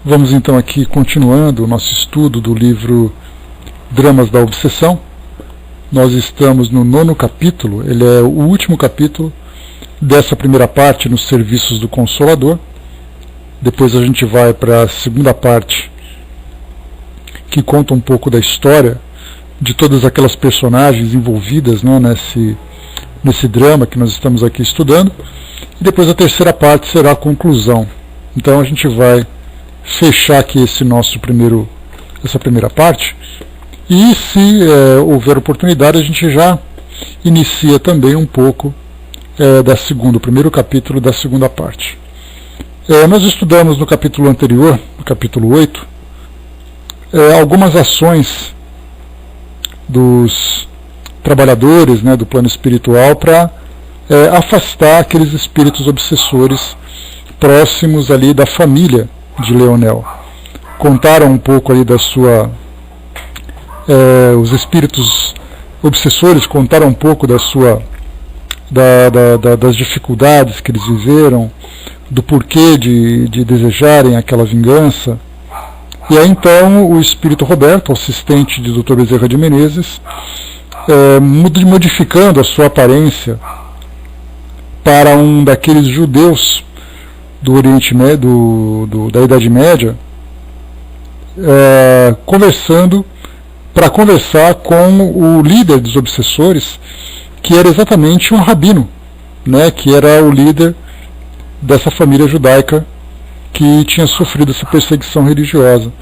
Vamos então aqui continuando o nosso estudo do livro Dramas da Obsessão. Nós estamos no 9º capítulo, ele é o último capítulo dessa primeira parte nos Serviços do Consolador. Depois a gente vai para a segunda parte, que conta um pouco da história de todas aquelas personagens envolvidas, né, nesse drama que nós estamos aqui estudando. E depois a terceira parte será a conclusão. Então a gente vai fechar aqui essa primeira parte, e se houver oportunidade a gente já inicia também um pouco do primeiro capítulo da segunda parte. Nós estudamos no capítulo anterior, no capítulo 8, algumas ações dos trabalhadores, né, do plano espiritual para afastar aqueles espíritos obsessores próximos ali da família de Leonel. Contaram um pouco aí os espíritos obsessores contaram um pouco das dificuldades que eles viveram, do porquê de desejarem aquela vingança. E aí então o espírito Roberto, assistente de Dr. Bezerra de Menezes, modificando a sua aparência para um daqueles judeus do Oriente Médio, da Idade Média, para conversar com o líder dos obsessores, que era exatamente um rabino, né, que era o líder dessa família judaica que tinha sofrido essa perseguição religiosa,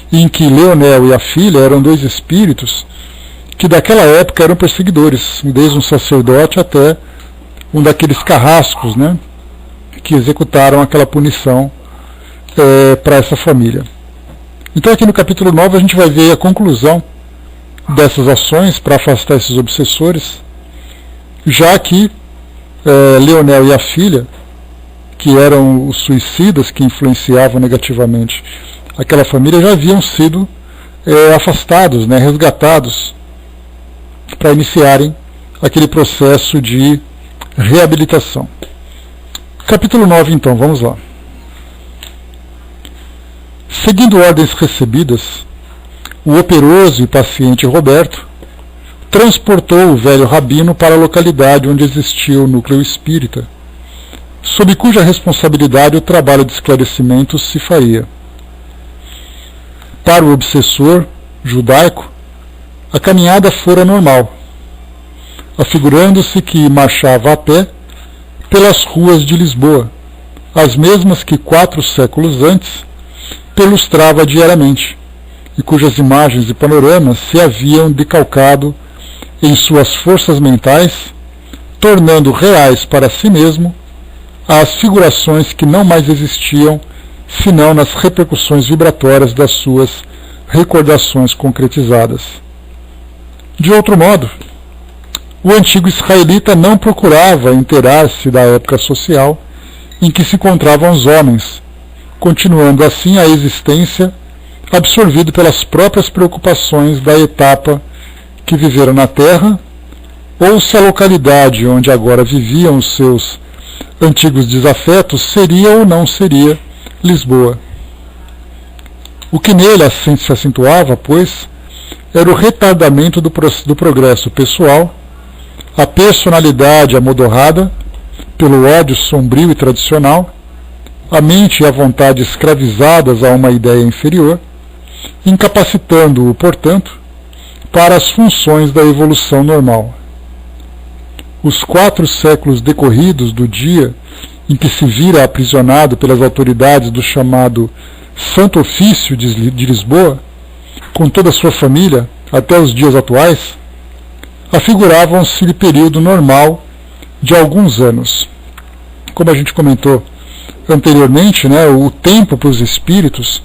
em que Leonel e a filha eram dois espíritos que daquela época eram perseguidores, desde um sacerdote até um daqueles carrascos, né, que executaram aquela punição para essa família. Então aqui no capítulo 9 a gente vai ver a conclusão dessas ações para afastar esses obsessores, já que Leonel e a filha, que eram os suicidas que influenciavam negativamente aquela família, já haviam sido afastados, né, resgatados, para iniciarem aquele processo de reabilitação. Capítulo 9, então, vamos lá. Seguindo ordens recebidas, o operoso e paciente Roberto transportou o velho rabino para a localidade onde existia o núcleo espírita, sob cuja responsabilidade o trabalho de esclarecimento se faria. Para o obsessor judaico, a caminhada fora normal, afigurando-se que marchava a pé pelas ruas de Lisboa, as mesmas que 4 séculos antes perlustrava diariamente, e cujas imagens e panoramas se haviam decalcado em suas forças mentais, tornando reais para si mesmo as figurações que não mais existiam senão nas repercussões vibratórias das suas recordações concretizadas. De outro modo, o antigo israelita não procurava inteirar-se da época social em que se encontravam os homens, continuando assim a existência absorvido pelas próprias preocupações da etapa que viveram na Terra, ou se a localidade onde agora viviam os seus antigos desafetos seria ou não seria Lisboa. O que nele se acentuava, pois, era o retardamento do progresso pessoal, a personalidade amodorrada pelo ódio sombrio e tradicional, a mente e a vontade escravizadas a uma ideia inferior, incapacitando-o, portanto, para as funções da evolução normal. Os 4 séculos decorridos do dia em que se vira aprisionado pelas autoridades do chamado Santo Ofício de Lisboa, com toda a sua família, até os dias atuais, afiguravam-se período normal de alguns anos. Como a gente comentou anteriormente, né, o tempo para os espíritos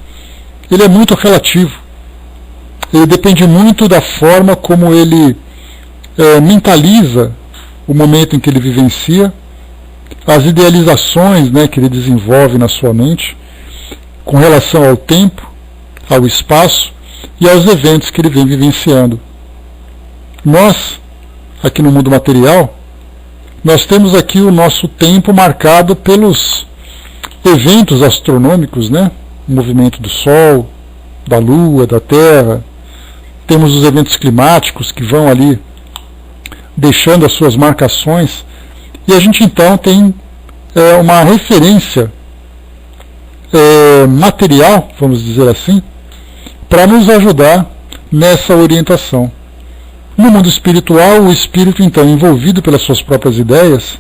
ele é muito relativo. Ele depende muito da forma como ele mentaliza o momento em que ele vivencia, as idealizações, né, que ele desenvolve na sua mente com relação ao tempo, ao espaço e aos eventos que ele vem vivenciando. Nós, aqui no mundo material, nós temos aqui o nosso tempo marcado pelos eventos astronômicos, né, o movimento do Sol, da Lua, da Terra. Temos os eventos climáticos que vão ali deixando as suas marcações, e a gente então tem uma referência material, vamos dizer assim, para nos ajudar nessa orientação. No mundo espiritual, o espírito então, envolvido pelas suas próprias ideias,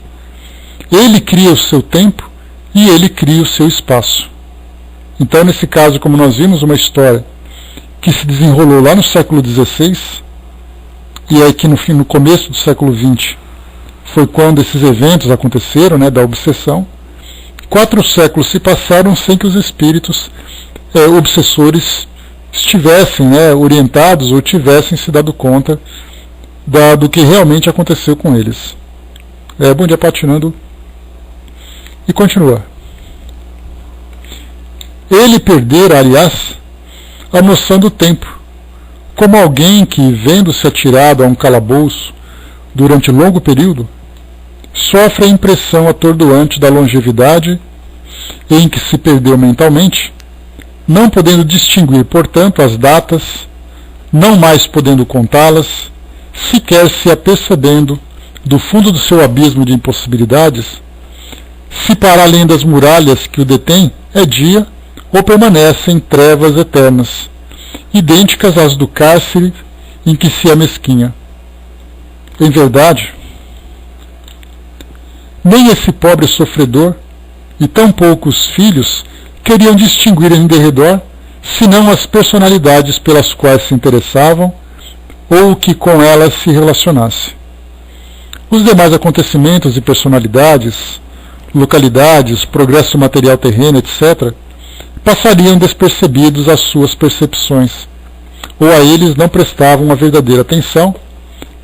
ele cria o seu tempo e ele cria o seu espaço. Então, nesse caso, como nós vimos, uma história que se desenrolou lá no século XVI, e aí que no começo do século XX foi quando esses eventos aconteceram, né, da obsessão. 4 séculos se passaram sem que os espíritos obsessores estivessem, né, orientados ou tivessem se dado conta do que realmente aconteceu com eles. Bom dia, Patinando. E continua. Ele perdera, aliás, a noção do tempo, como alguém que, vendo-se atirado a um calabouço durante longo período, sofre a impressão atordoante da longevidade em que se perdeu mentalmente, não podendo distinguir, portanto, as datas, não mais podendo contá-las, sequer se apercebendo do fundo do seu abismo de impossibilidades, se para além das muralhas que o detêm é dia ou permanece em trevas eternas, idênticas às do cárcere em que se amesquinha. Em verdade, nem esse pobre sofredor e tão poucos filhos queriam distinguir em derredor, senão as personalidades pelas quais se interessavam ou que com elas se relacionasse. Os demais acontecimentos e personalidades, localidades, progresso material terreno, etc., passariam despercebidos às suas percepções, ou a eles não prestavam uma verdadeira atenção,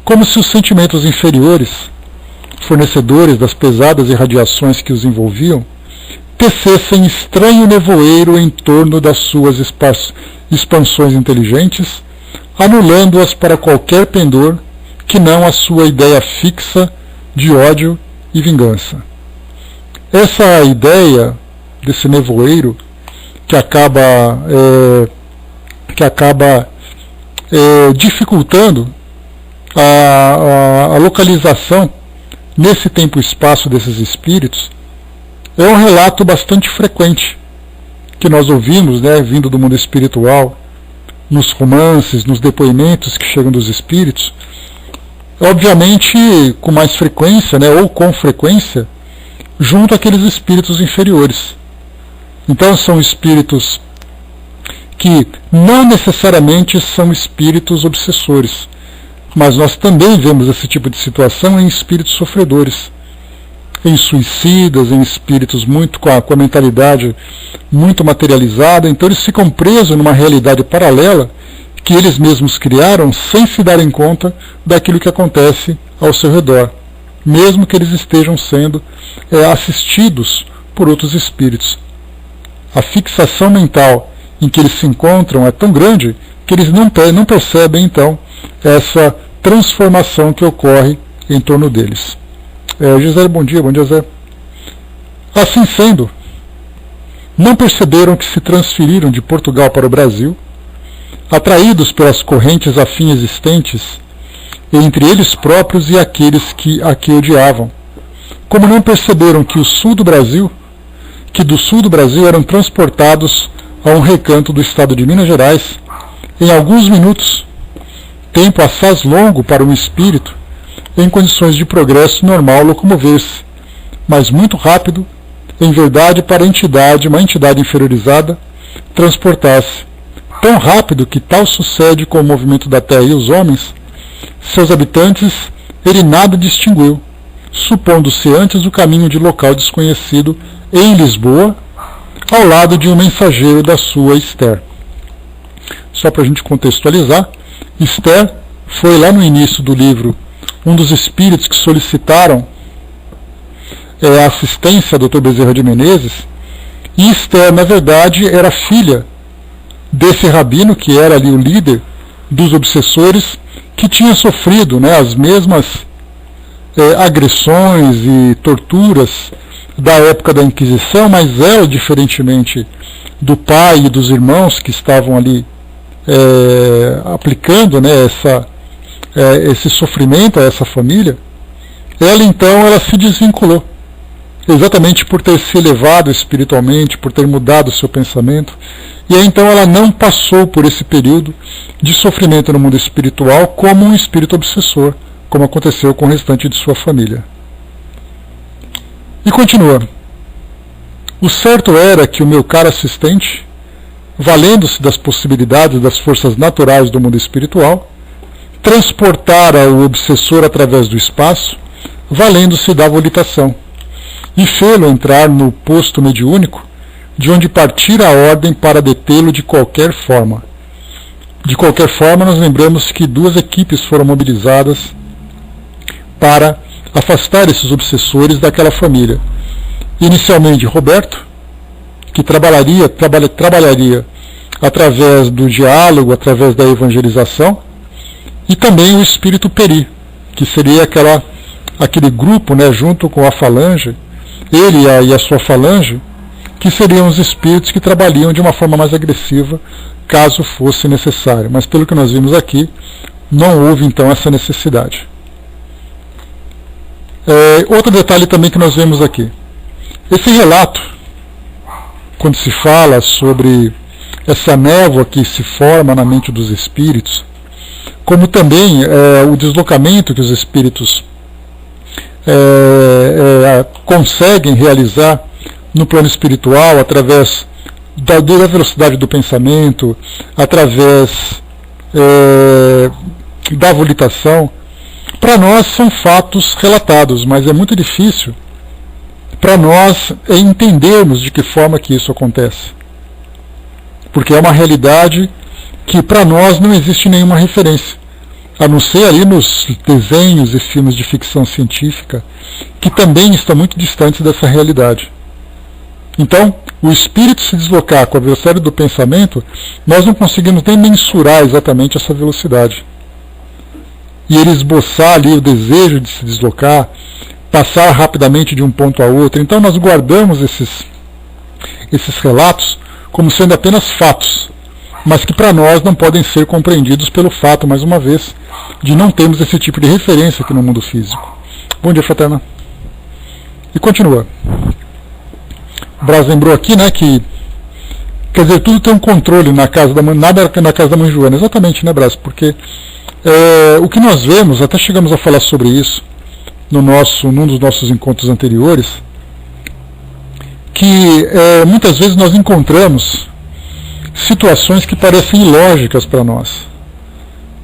como se os sentimentos inferiores, fornecedores das pesadas irradiações que os envolviam, tecessem estranho nevoeiro em torno das suas expansões inteligentes, anulando-as para qualquer pendor que não a sua ideia fixa de ódio e vingança. Essa ideia desse nevoeiro que acaba dificultando a localização nesse tempo e espaço desses espíritos, é um relato bastante frequente que nós ouvimos, né, vindo do mundo espiritual, nos romances, nos depoimentos que chegam dos espíritos, obviamente com mais frequência, né, ou com frequência, junto àqueles espíritos inferiores. Então são espíritos que não necessariamente são espíritos obsessores, mas nós também vemos esse tipo de situação em espíritos sofredores, em suicidas, em espíritos muito com a mentalidade muito materializada. Então eles ficam presos numa realidade paralela que eles mesmos criaram sem se darem conta daquilo que acontece ao seu redor, mesmo que eles estejam sendo assistidos por outros espíritos. A fixação mental em que eles se encontram é tão grande que eles não percebem então essa transformação que ocorre em torno deles. José, bom dia Zé. Assim sendo, não perceberam que se transferiram de Portugal para o Brasil, atraídos pelas correntes afins existentes entre eles próprios e aqueles que aqui odiavam. Como não perceberam que do sul do Brasil eram transportados a um recanto do estado de Minas Gerais, em alguns minutos, tempo assaz longo para um espírito, em condições de progresso normal locomover-se, mas muito rápido, em verdade, para uma entidade inferiorizada, transportar-se, tão rápido que tal sucede com o movimento da Terra e os homens, seus habitantes ele nada distinguiu, supondo-se antes o caminho de local desconhecido em Lisboa, ao lado de um mensageiro da sua Esther. Só para a gente contextualizar, Esther foi lá no início do livro um dos espíritos que solicitaram a assistência do Dr. Bezerra de Menezes, e Esther, na verdade, era filha desse rabino, que era ali o líder dos obsessores, que tinha sofrido, né, as mesmas agressões e torturas da época da Inquisição, mas ela, diferentemente do pai e dos irmãos que estavam ali aplicando, né, esse sofrimento a essa família, ela se desvinculou, exatamente por ter se elevado espiritualmente, por ter mudado o seu pensamento, e aí então ela não passou por esse período de sofrimento no mundo espiritual como um espírito obsessor, como aconteceu com o restante de sua família. E continua: o certo era que o meu caro assistente, valendo-se das possibilidades das forças naturais do mundo espiritual, transportara o obsessor através do espaço, valendo-se da volitação, e fê-lo entrar no posto mediúnico, de onde partira a ordem para detê-lo de qualquer forma. De qualquer forma, nós lembramos que 2 equipes foram mobilizadas para afastar esses obsessores daquela família. Inicialmente, Roberto, que trabalharia através do diálogo, através da evangelização, e também o espírito Peri, que seria aquele grupo, né, junto com a falange, ele e a sua falange, que seriam os espíritos que trabalhariam de uma forma mais agressiva, caso fosse necessário. Mas pelo que nós vimos aqui, não houve então essa necessidade. Outro detalhe também que nós vemos aqui. Esse relato, quando se fala sobre essa névoa que se forma na mente dos espíritos, como também o deslocamento que os espíritos conseguem realizar no plano espiritual, através da velocidade do pensamento, através da volitação, para nós são fatos relatados, mas é muito difícil para nós entendermos de que forma que isso acontece. Porque é uma realidade que para nós não existe nenhuma referência, a não ser ali nos desenhos e filmes de ficção científica, que também estão muito distantes dessa realidade. Então, o espírito se deslocar com a velocidade do pensamento, nós não conseguimos nem mensurar exatamente essa velocidade. E ele esboçar ali o desejo de se deslocar, passar rapidamente de um ponto a outro. Então nós guardamos esses relatos como sendo apenas fatos, mas que para nós não podem ser compreendidos pelo fato, mais uma vez, de não termos esse tipo de referência aqui no mundo físico. Bom dia, fraterna. E continua. O Braz lembrou aqui, né, que quer dizer, tudo tem um controle na casa da mãe, nada na casa da mãe Joana. Exatamente, né, Braz? Porque o que nós vemos, até chegamos a falar sobre isso num dos nossos encontros anteriores, que muitas vezes nós encontramos situações que parecem ilógicas para nós.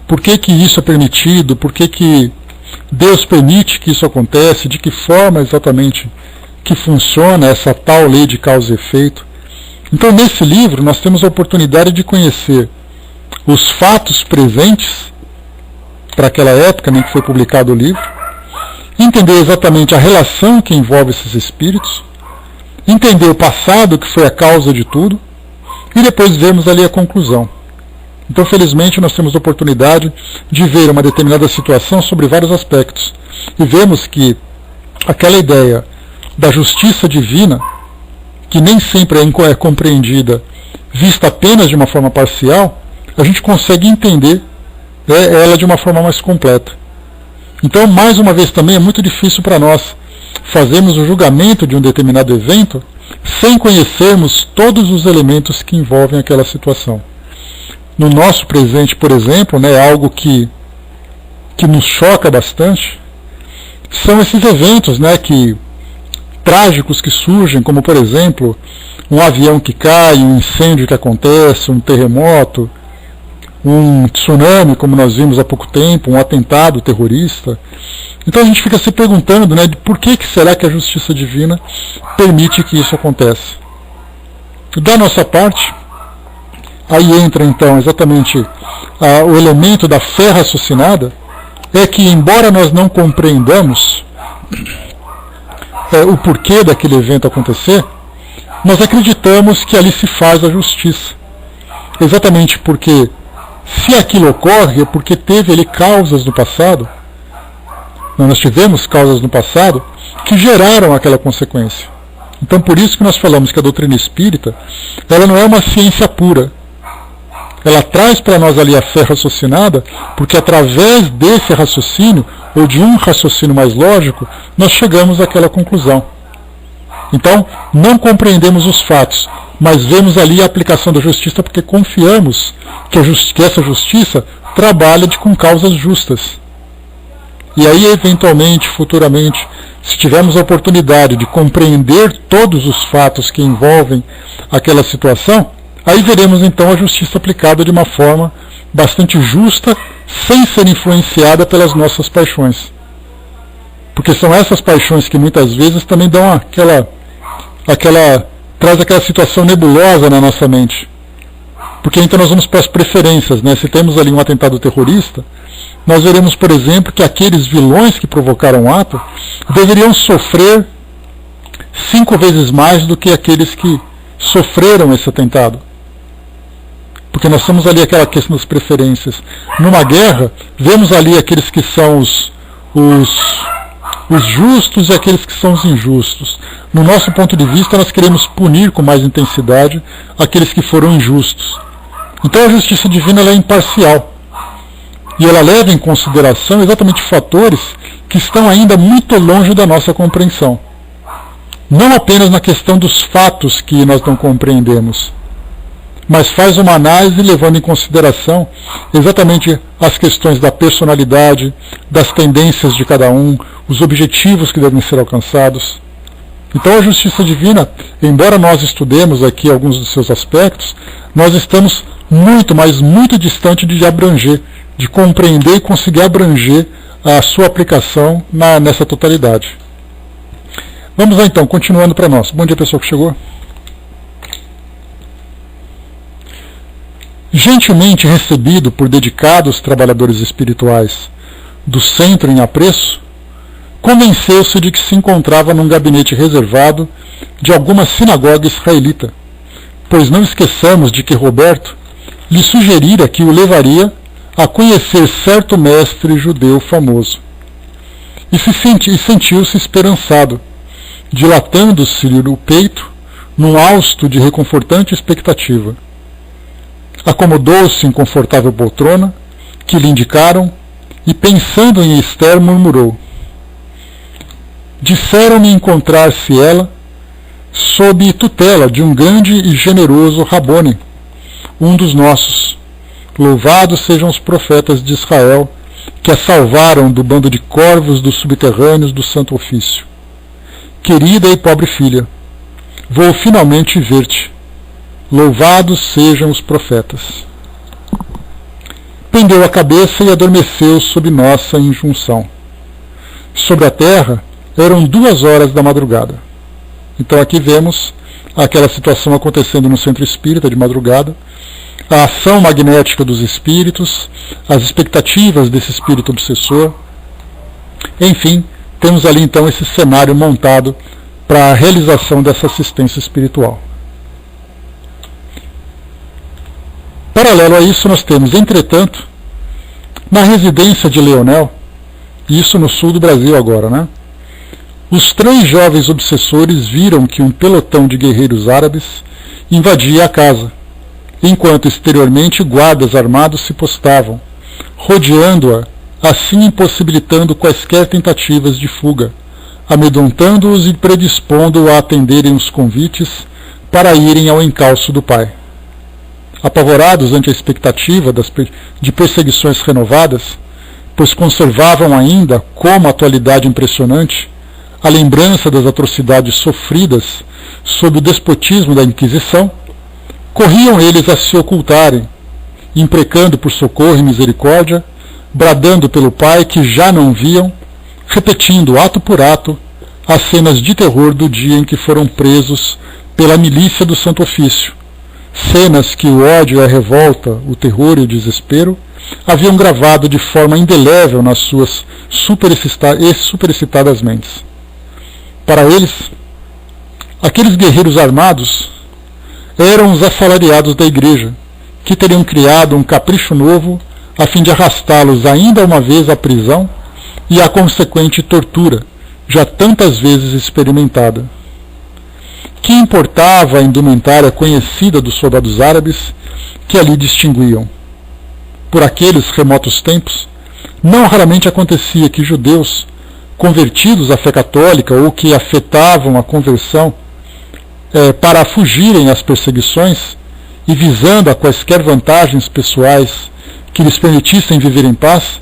Por que que isso é permitido? Por que que Deus permite que isso aconteça? De que forma exatamente que funciona essa tal lei de causa e efeito? Então, nesse livro, nós temos a oportunidade de conhecer os fatos presentes para aquela época em que foi publicado o livro, entender exatamente a relação que envolve esses espíritos, entender o passado, que foi a causa de tudo, e depois vermos ali a conclusão. Então, felizmente, nós temos a oportunidade de ver uma determinada situação sobre vários aspectos, e vemos que aquela ideia da justiça divina, que nem sempre é compreendida, vista apenas de uma forma parcial, a gente consegue entender ela de uma forma mais completa. Então, mais uma vez também, é muito difícil para nós fazermos o julgamento de um determinado evento sem conhecermos todos os elementos que envolvem aquela situação. No nosso presente, por exemplo, algo que nos choca bastante, são esses eventos trágicos que surgem, como, por exemplo, um avião que cai, um incêndio que acontece, um terremoto, um tsunami, como nós vimos há pouco tempo, um atentado terrorista. Então a gente fica se perguntando, de por que será que a justiça divina permite que isso aconteça. Da nossa parte, aí entra então exatamente o elemento da fé raciocinada, é que, embora nós não compreendamos o porquê daquele evento acontecer, nós acreditamos que ali se faz a justiça. Exatamente porque, se aquilo ocorre, é porque teve ali causas no passado, nós tivemos causas no passado que geraram aquela consequência. Então por isso que nós falamos que a doutrina espírita, ela não é uma ciência pura. Ela traz para nós ali a fé raciocinada, porque através desse raciocínio, ou de um raciocínio mais lógico, nós chegamos àquela conclusão. Então, não compreendemos os fatos, mas vemos ali a aplicação da justiça porque confiamos que essa justiça trabalha com causas justas. E aí, eventualmente, futuramente, se tivermos a oportunidade de compreender todos os fatos que envolvem aquela situação, aí veremos então a justiça aplicada de uma forma bastante justa, sem ser influenciada pelas nossas paixões. Porque são essas paixões que muitas vezes também dão traz aquela situação nebulosa na nossa mente. Porque então nós vamos para as preferências, né? Se temos ali um atentado terrorista, nós veremos, por exemplo, que aqueles vilões que provocaram o ato deveriam sofrer 5 vezes mais do que aqueles que sofreram esse atentado. Porque nós temos ali aquela questão das preferências. Numa guerra, vemos ali aqueles que são os justos e aqueles que são os injustos. No nosso ponto de vista, nós queremos punir com mais intensidade aqueles que foram injustos. Então a justiça divina ela é imparcial. E ela leva em consideração exatamente fatores que estão ainda muito longe da nossa compreensão. Não apenas na questão dos fatos que nós não compreendemos, mas faz uma análise levando em consideração exatamente as questões da personalidade, das tendências de cada um, os objetivos que devem ser alcançados. Então a justiça divina, embora nós estudemos aqui alguns dos seus aspectos, nós estamos muito, mas muito distante de abranger, de compreender e conseguir abranger a sua aplicação nessa totalidade. Vamos lá então, continuando para nós. Bom dia, pessoal que chegou. Gentilmente recebido por dedicados trabalhadores espirituais do centro em apreço, convenceu-se de que se encontrava num gabinete reservado de alguma sinagoga israelita, pois não esqueçamos de que Roberto lhe sugerira que o levaria a conhecer certo mestre judeu famoso. E sentiu-se esperançado, dilatando-se-lhe o peito num hausto de reconfortante expectativa. Acomodou-se em confortável poltrona, que lhe indicaram, e pensando em Esther, murmurou: disseram-me encontrar-se ela sob tutela de um grande e generoso Rabone, um dos nossos. Louvados sejam os profetas de Israel, que a salvaram do bando de corvos dos subterrâneos do Santo Ofício. Querida e pobre filha, vou finalmente ver-te. Louvados sejam os profetas. Pendeu a cabeça e adormeceu sob nossa injunção. Sobre a terra eram 2 horas da madrugada. Então aqui vemos aquela situação acontecendo no centro espírita de madrugada, a ação magnética dos espíritos, as expectativas desse espírito obsessor. Enfim, temos ali então esse cenário montado para a realização dessa assistência espiritual. Paralelo a isso, nós temos, entretanto, na residência de Leonel, isso no sul do Brasil agora, né? Os 3 jovens obsessores viram que um pelotão de guerreiros árabes invadia a casa, enquanto exteriormente guardas armados se postavam, rodeando-a, assim impossibilitando quaisquer tentativas de fuga, amedrontando-os e predispondo-o a atenderem os convites para irem ao encalço do pai. Apavorados ante a expectativa de perseguições renovadas, pois conservavam ainda, como atualidade impressionante, a lembrança das atrocidades sofridas sob o despotismo da Inquisição, corriam eles a se ocultarem, imprecando por socorro e misericórdia, bradando pelo pai que já não viam, repetindo ato por ato as cenas de terror do dia em que foram presos pela milícia do Santo Ofício, cenas que o ódio e a revolta, o terror e o desespero haviam gravado de forma indelével nas suas superexcitadas mentes. Para eles, aqueles guerreiros armados eram os assalariados da igreja, que teriam criado um capricho novo a fim de arrastá-los ainda uma vez à prisão e à consequente tortura, já tantas vezes experimentada. que importava a indumentária conhecida dos soldados árabes que ali distinguiam. Por aqueles remotos tempos, não raramente acontecia que judeus convertidos à fé católica ou que afetavam a conversão para fugirem às perseguições e visando a quaisquer vantagens pessoais que lhes permitissem viver em paz,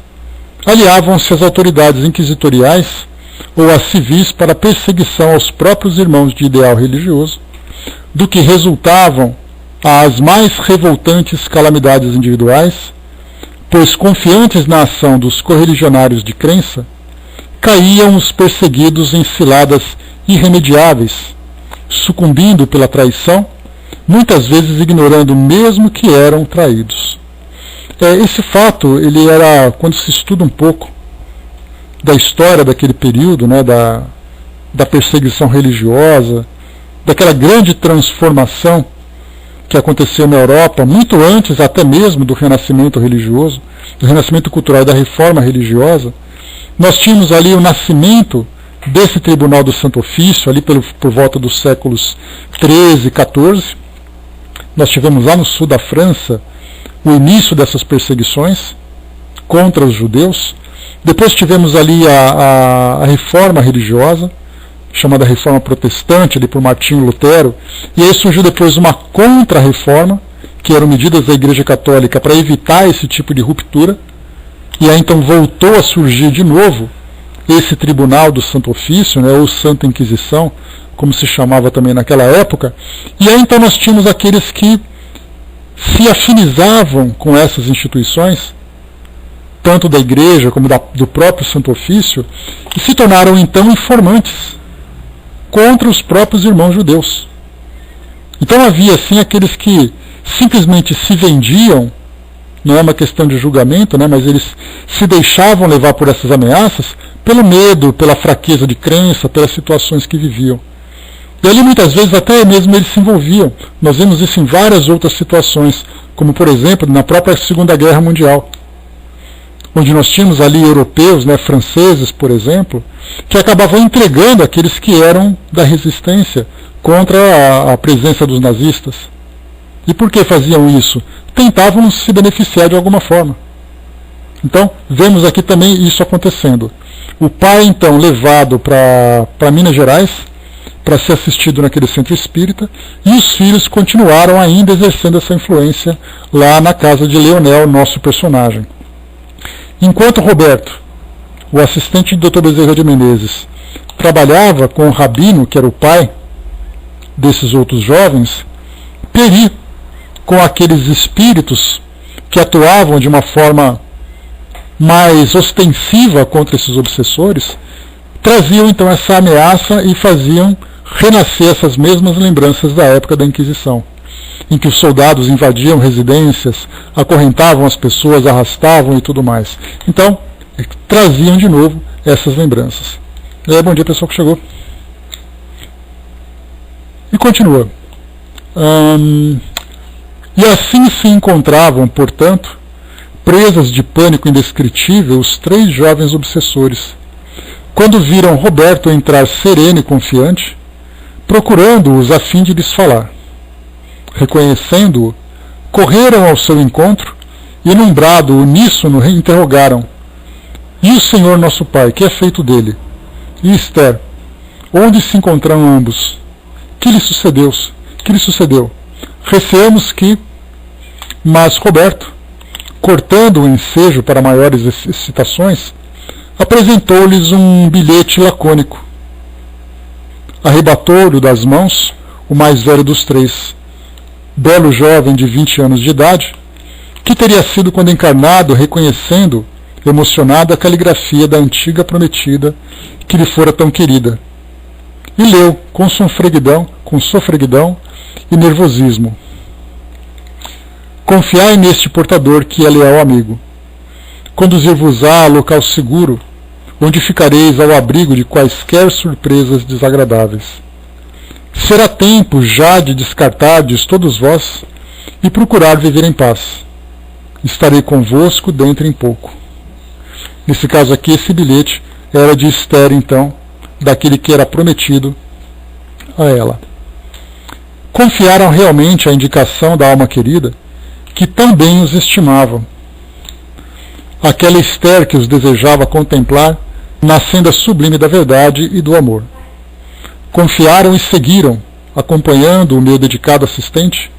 aliavam-se às autoridades inquisitoriais ou às civis para a perseguição aos próprios irmãos de ideal religioso, do que resultavam as mais revoltantes calamidades individuais, pois, confiantes na ação dos correligionários de crença, caíam os perseguidos em ciladas irremediáveis, sucumbindo pela traição, muitas vezes ignorando mesmo que eram traídos. Esse fato, ele era, quando se estuda um pouco da história daquele período, né, da perseguição religiosa, daquela grande transformação que aconteceu na Europa, muito antes até mesmo do renascimento religioso, do renascimento cultural e da reforma religiosa, nós tínhamos ali o nascimento desse Tribunal do Santo Ofício, ali por volta dos séculos 13 e 14. Nós tivemos lá no sul da França o início dessas perseguições contra os judeus. Depois tivemos ali a reforma religiosa, chamada Reforma Protestante, ali por Martinho Lutero, e aí surgiu depois uma contra-reforma, que eram medidas da Igreja Católica para evitar esse tipo de ruptura, e aí então voltou a surgir de novo esse Tribunal do Santo Ofício, né, ou Santa Inquisição, como se chamava também naquela época, e aí então nós tínhamos aqueles que se afinizavam com essas instituições, tanto da Igreja como do próprio Santo Ofício, e se tornaram então informantes contra os próprios irmãos judeus. Então havia assim aqueles que simplesmente se vendiam, não é uma questão de julgamento, né, mas eles se deixavam levar por essas ameaças pelo medo, pela fraqueza de crença, pelas situações que viviam. E ali muitas vezes até mesmo eles se envolviam. Nós vemos isso em várias outras situações, como por exemplo na própria Segunda Guerra Mundial, onde nós tínhamos ali europeus, né, franceses, por exemplo, que acabavam entregando aqueles que eram da resistência contra a presença dos nazistas. E por que faziam isso? Tentavam se beneficiar de alguma forma. Então, vemos aqui também isso acontecendo. O pai, então, levado para Minas Gerais, para ser assistido naquele centro espírita, e os filhos continuaram ainda exercendo essa influência lá na casa de Leonel, nosso personagem. Enquanto Roberto, o assistente do Dr. Bezerra de Menezes, trabalhava com o rabino, que era o pai desses outros jovens, Peri, com aqueles espíritos que atuavam de uma forma mais ostensiva contra esses obsessores, traziam então essa ameaça e faziam renascer essas mesmas lembranças da época da Inquisição, em que os soldados invadiam residências, acorrentavam as pessoas, arrastavam e tudo mais. Então, traziam de novo essas lembranças. Bom dia, pessoal que chegou. E continua. E assim se encontravam, portanto, presas de pânico indescritível os 3 jovens obsessores, quando viram Roberto entrar sereno e confiante, procurando-os a fim de lhes falar. Reconhecendo-o, correram ao seu encontro e, num brado uníssono, interrogaram: E o Senhor nosso Pai, que é feito dele? E Esther, onde se encontram ambos? Que lhe sucedeu? Receamos que... Mas Roberto, cortando o ensejo para maiores excitações, apresentou-lhes um bilhete lacônico. Arrebatou-lhe das mãos o mais velho dos 3, belo jovem de 20 anos de idade, que teria sido, quando encarnado, reconhecendo, emocionado, a caligrafia da antiga prometida que lhe fora tão querida, e leu com sofreguidão e nervosismo: Confiai neste portador que é leal amigo. Conduzir-vos-á a local seguro, onde ficareis ao abrigo de quaisquer surpresas desagradáveis. Será tempo já de descartardes todos vós e procurar viver em paz. Estarei convosco dentro em pouco. Nesse caso aqui, esse bilhete era de Esther, então, daquele que era prometido a ela. confiaram realmente à indicação da alma querida, que tão bem os estimava. Aquela Esther que os desejava contemplar na senda sublime da verdade e do amor. Confiaram e seguiram, acompanhando o meu dedicado assistente,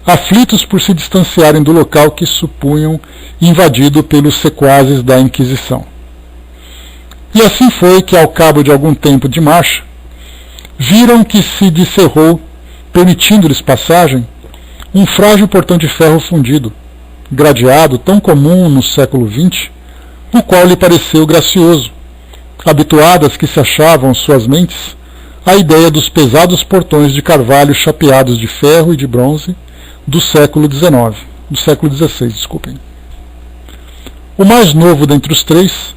aflitos por se distanciarem do local que supunham invadido pelos sequazes da Inquisição. E assim foi que, ao cabo de algum tempo de marcha, viram que se descerrou, permitindo-lhes passagem, um frágil portão de ferro fundido, gradeado, tão comum no século XX, o qual lhe pareceu gracioso, habituadas que se achavam suas mentes à ideia dos pesados portões de carvalho chapeados de ferro e de bronze do século XVI, desculpem. O mais novo dentre os três,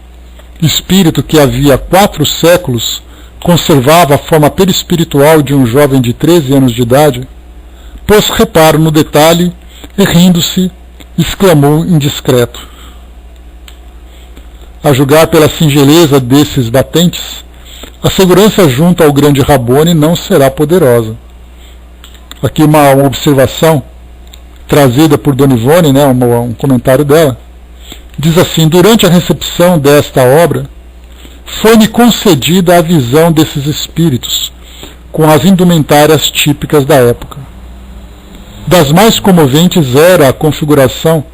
espírito que havia 4 séculos conservava a forma perispiritual de um jovem de 13 anos de idade, pôs reparo no detalhe e, rindo-se, exclamou indiscreto: a julgar pela singeleza desses batentes, a segurança junto ao grande Rabone não será poderosa. Aqui uma observação trazida por Dona Ivone, né, um comentário dela. Diz assim: durante a recepção desta obra, foi-me concedida a visão desses espíritos, com as indumentárias típicas da época. Das mais comoventes era a configuração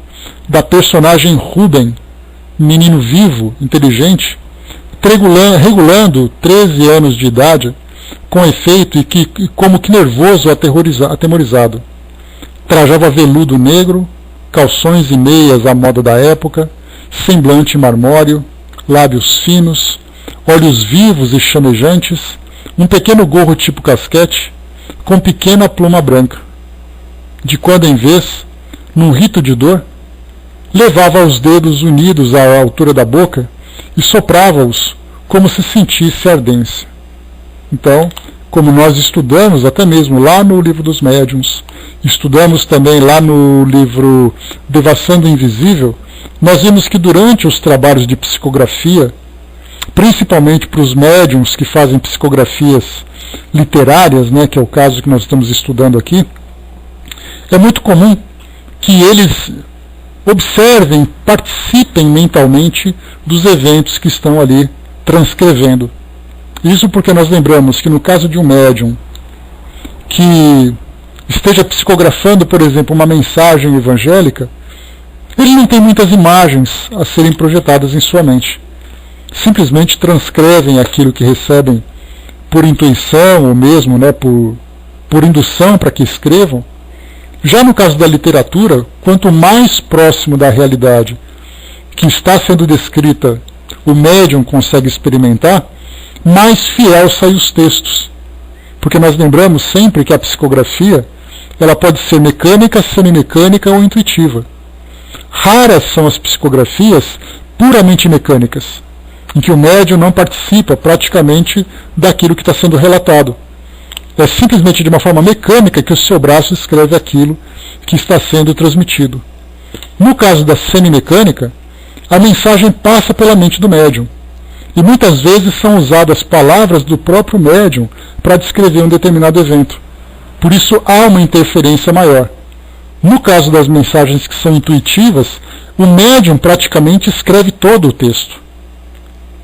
da personagem Rubem, menino vivo, inteligente, regulando 13 anos de idade, com efeito e como que nervoso, atemorizado. Trajava veludo negro, calções e meias à moda da época, semblante marmóreo, lábios finos, olhos vivos e chamejantes, um pequeno gorro tipo casquete, com pequena pluma branca. De quando em vez, num rito de dor, levava os dedos unidos à altura da boca e soprava-os como se sentisse ardência. Então, como nós estudamos até mesmo lá no livro dos médiuns, estudamos também lá no livro Devassando o Invisível, nós vimos que durante os trabalhos de psicografia, principalmente para os médiuns que fazem psicografias literárias, né, que é o caso que nós estamos estudando aqui, é muito comum que eles observem, participem mentalmente dos eventos que estão ali transcrevendo. Isso porque nós lembramos que no caso de um médium que esteja psicografando, por exemplo, uma mensagem evangélica, ele não tem muitas imagens a serem projetadas em sua mente. Simplesmente transcrevem aquilo que recebem por intuição ou mesmo, né, por indução para que escrevam. Já no caso da literatura, quanto mais próximo da realidade que está sendo descrita o médium consegue experimentar, mais fiel saem os textos. Porque nós lembramos sempre que a psicografia ela pode ser mecânica, semimecânica ou intuitiva. Raras são as psicografias puramente mecânicas, em que o médium não participa praticamente daquilo que está sendo relatado. É simplesmente de uma forma mecânica que o seu braço escreve aquilo que está sendo transmitido. No caso da semimecânica, a mensagem passa pela mente do médium. E muitas vezes são usadas palavras do próprio médium para descrever um determinado evento. Por isso há uma interferência maior. No caso das mensagens que são intuitivas, o médium praticamente escreve todo o texto.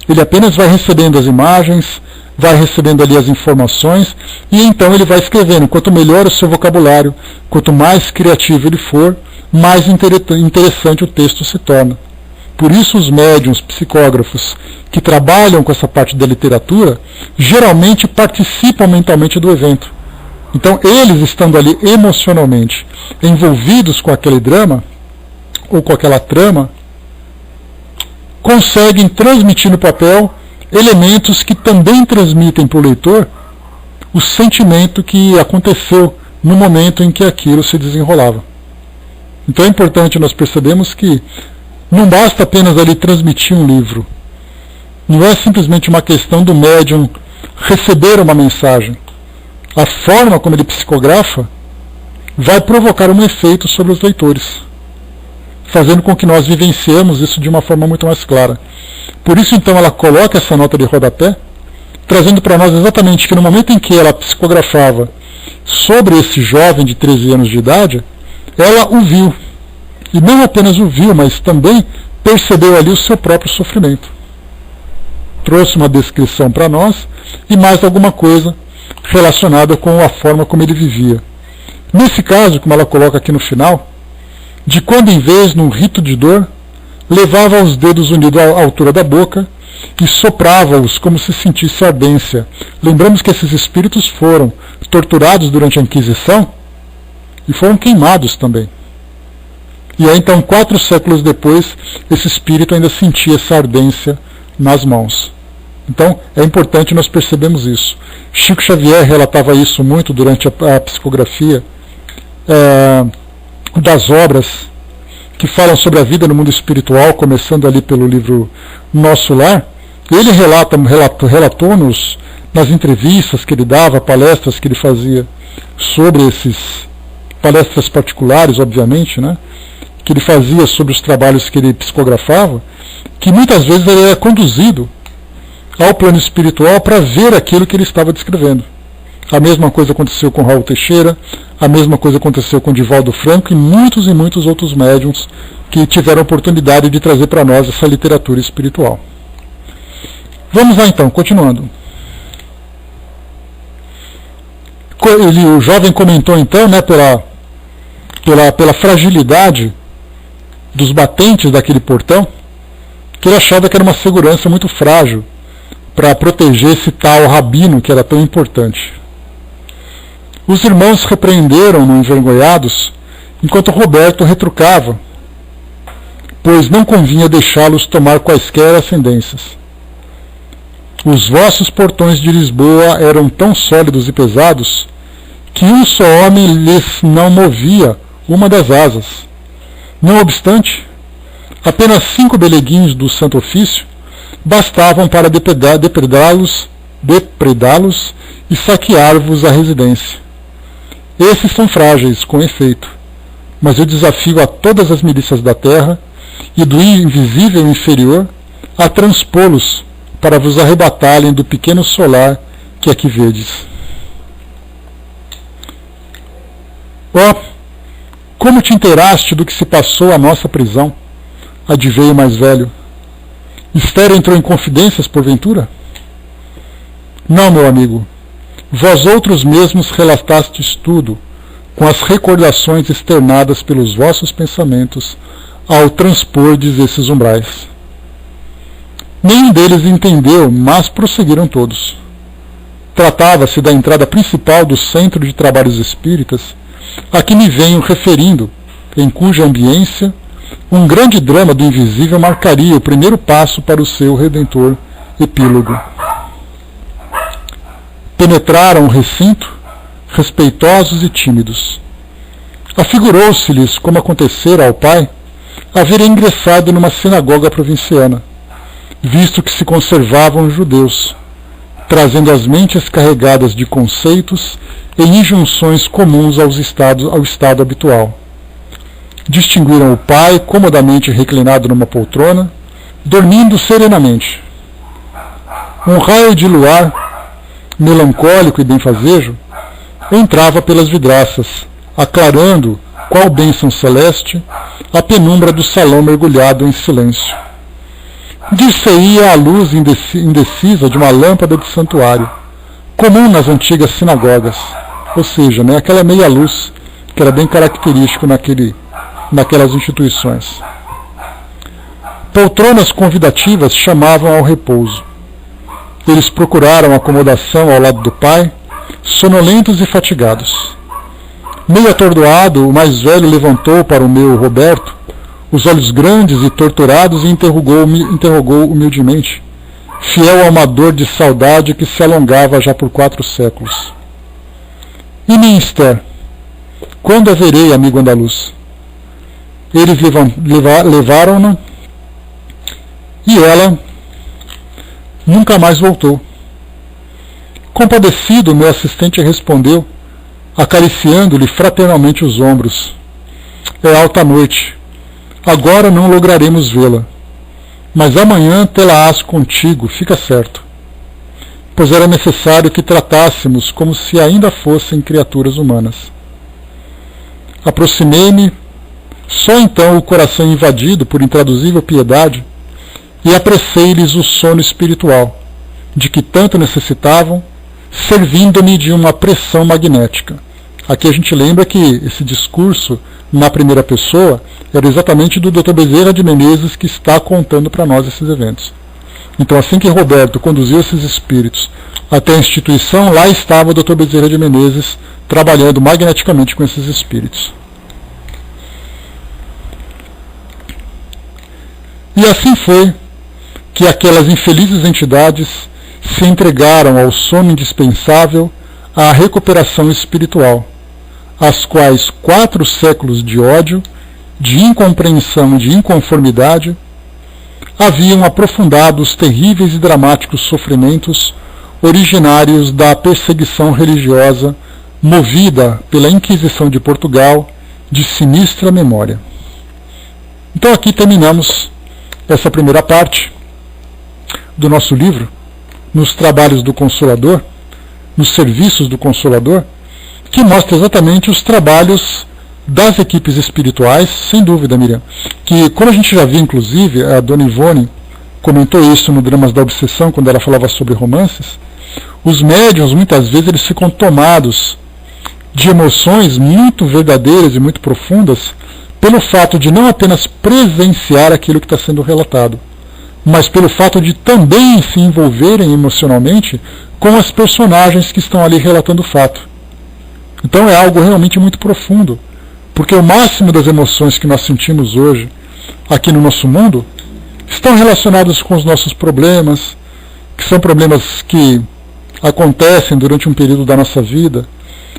Ele apenas vai recebendo as imagens, vai recebendo ali as informações, e então ele vai escrevendo. Quanto melhor o seu vocabulário, quanto mais criativo ele for, mais interessante o texto se torna. Por isso os médiuns, psicógrafos, que trabalham com essa parte da literatura, geralmente participam mentalmente do evento. Então eles, estando ali emocionalmente envolvidos com aquele drama, ou com aquela trama, conseguem transmitir no papel elementos que também transmitem para o leitor o sentimento que aconteceu no momento em que aquilo se desenrolava. Então é importante nós percebermos que não basta apenas ali transmitir um livro. Não é simplesmente uma questão do médium receber uma mensagem. A forma como ele psicografa vai provocar um efeito sobre os leitores, fazendo com que nós vivenciemos isso de uma forma muito mais clara. Por isso, então, ela coloca essa nota de rodapé trazendo para nós exatamente que no momento em que ela psicografava sobre esse jovem de 13 anos de idade, ela o viu. E não apenas o viu, mas também percebeu ali o seu próprio sofrimento. Trouxe uma descrição para nós e mais alguma coisa relacionada com a forma como ele vivia. Nesse caso, como ela coloca aqui no final, de quando em vez, num rito de dor, levava os dedos unidos à altura da boca e soprava-os como se sentisse ardência. Lembramos que esses espíritos foram torturados durante a Inquisição e foram queimados também. E aí então, 4 séculos depois, esse espírito ainda sentia essa ardência nas mãos. Então, é importante nós percebermos isso. Chico Xavier relatava isso muito durante a psicografia das obras que falam sobre a vida no mundo espiritual, começando ali pelo livro Nosso Lar. Ele relatou-nos nas entrevistas que ele dava, palestras que ele fazia sobre esses, palestras particulares, obviamente, né, que ele fazia sobre os trabalhos que ele psicografava, que muitas vezes ele era conduzido ao plano espiritual para ver aquilo que ele estava descrevendo. A mesma coisa aconteceu com Raul Teixeira, a mesma coisa aconteceu com Divaldo Franco e muitos outros médiuns que tiveram a oportunidade de trazer para nós essa literatura espiritual. Vamos lá então, continuando. O jovem comentou então, né, pela fragilidade dos batentes daquele portão, que ele achava que era uma segurança muito frágil para proteger esse tal rabino que era tão importante. Os irmãos repreenderam-no envergonhados, enquanto Roberto retrucava, pois não convinha deixá-los tomar quaisquer ascendências. Os vossos portões de Lisboa eram tão sólidos e pesados que um só homem lhes não movia uma das asas. Não obstante, apenas 5 beleguinhos do Santo Ofício bastavam para depredá-los e saquear-vos a residência. Esses são frágeis, com efeito, mas eu desafio a todas as milícias da terra e do invisível inferior a transpô-los para vos arrebatarem do pequeno solar que aqui vedes. Ó, como te inteiraste do que se passou à nossa prisão? Adveio mais velho. Esther entrou em confidências, porventura? Não, meu amigo. Vós outros mesmos relatastes tudo, com as recordações externadas pelos vossos pensamentos, ao transpordes esses umbrais. Nenhum deles entendeu, mas prosseguiram todos. Tratava-se da entrada principal do Centro de Trabalhos Espíritas, a que me venho referindo, em cuja ambiência um grande drama do invisível marcaria o primeiro passo para o seu redentor epílogo. Penetraram o recinto, respeitosos e tímidos. Afigurou-se-lhes, como acontecera ao pai, haver ingressado numa sinagoga provinciana, visto que se conservavam judeus, trazendo as mentes carregadas de conceitos e injunções comuns ao estado habitual. Distinguiram o pai, comodamente reclinado numa poltrona, dormindo serenamente. Um raio de luar, melancólico e benfazejo, entrava pelas vidraças, aclarando, qual bênção celeste, a penumbra do salão mergulhado em silêncio. Dir-se-ia a luz indecisa de uma lâmpada de santuário, comum nas antigas sinagogas, ou seja, né, aquela meia-luz que era bem característico naquelas instituições. Poltronas convidativas chamavam ao repouso. Eles procuraram acomodação ao lado do pai, sonolentos e fatigados. Meio atordoado, o mais velho levantou para o meu Roberto os olhos grandes e torturados e interrogou humildemente, fiel a uma dor de saudade que se alongava já por 4 séculos. E minha Esther? Quando a verei, amigo andaluz? Eles levaram-na e ela nunca mais voltou. Compadecido, meu assistente respondeu, acariciando-lhe fraternalmente os ombros. É alta noite. Agora não lograremos vê-la. Mas amanhã tê-la-ás contigo, fica certo. pois era necessário que tratássemos como se ainda fossem criaturas humanas. Aproximei-me, só então o coração invadido por intraduzível piedade, e apressei-lhes o sono espiritual, de que tanto necessitavam, servindo-me de uma pressão magnética. Aqui a gente lembra que esse discurso, na primeira pessoa, era exatamente do Dr. Bezerra de Menezes, que está contando para nós esses eventos. Então, assim que Roberto conduziu esses espíritos até a instituição, lá estava o Dr. Bezerra de Menezes trabalhando magneticamente com esses espíritos. E assim foi que aquelas infelizes entidades se entregaram ao sono indispensável à recuperação espiritual, as quais 4 séculos de ódio, de incompreensão e de inconformidade haviam aprofundado os terríveis e dramáticos sofrimentos originários da perseguição religiosa movida pela Inquisição de Portugal de sinistra memória. Então aqui terminamos essa primeira parte do nosso livro, nos trabalhos do Consolador, nos serviços do Consolador, que mostra exatamente os trabalhos das equipes espirituais, sem dúvida, Miriam, que, como a gente já viu, inclusive, a Dona Ivone comentou isso no Dramas da Obsessão, quando ela falava sobre romances, os médiuns, muitas vezes, eles ficam tomados de emoções muito verdadeiras e muito profundas, pelo fato de não apenas presenciar aquilo que está sendo relatado, mas pelo fato de também se envolverem emocionalmente com as personagens que estão ali relatando o fato. Então é algo realmente muito profundo, porque o máximo das emoções que nós sentimos hoje, aqui no nosso mundo, estão relacionados com os nossos problemas, que são problemas que acontecem durante um período da nossa vida,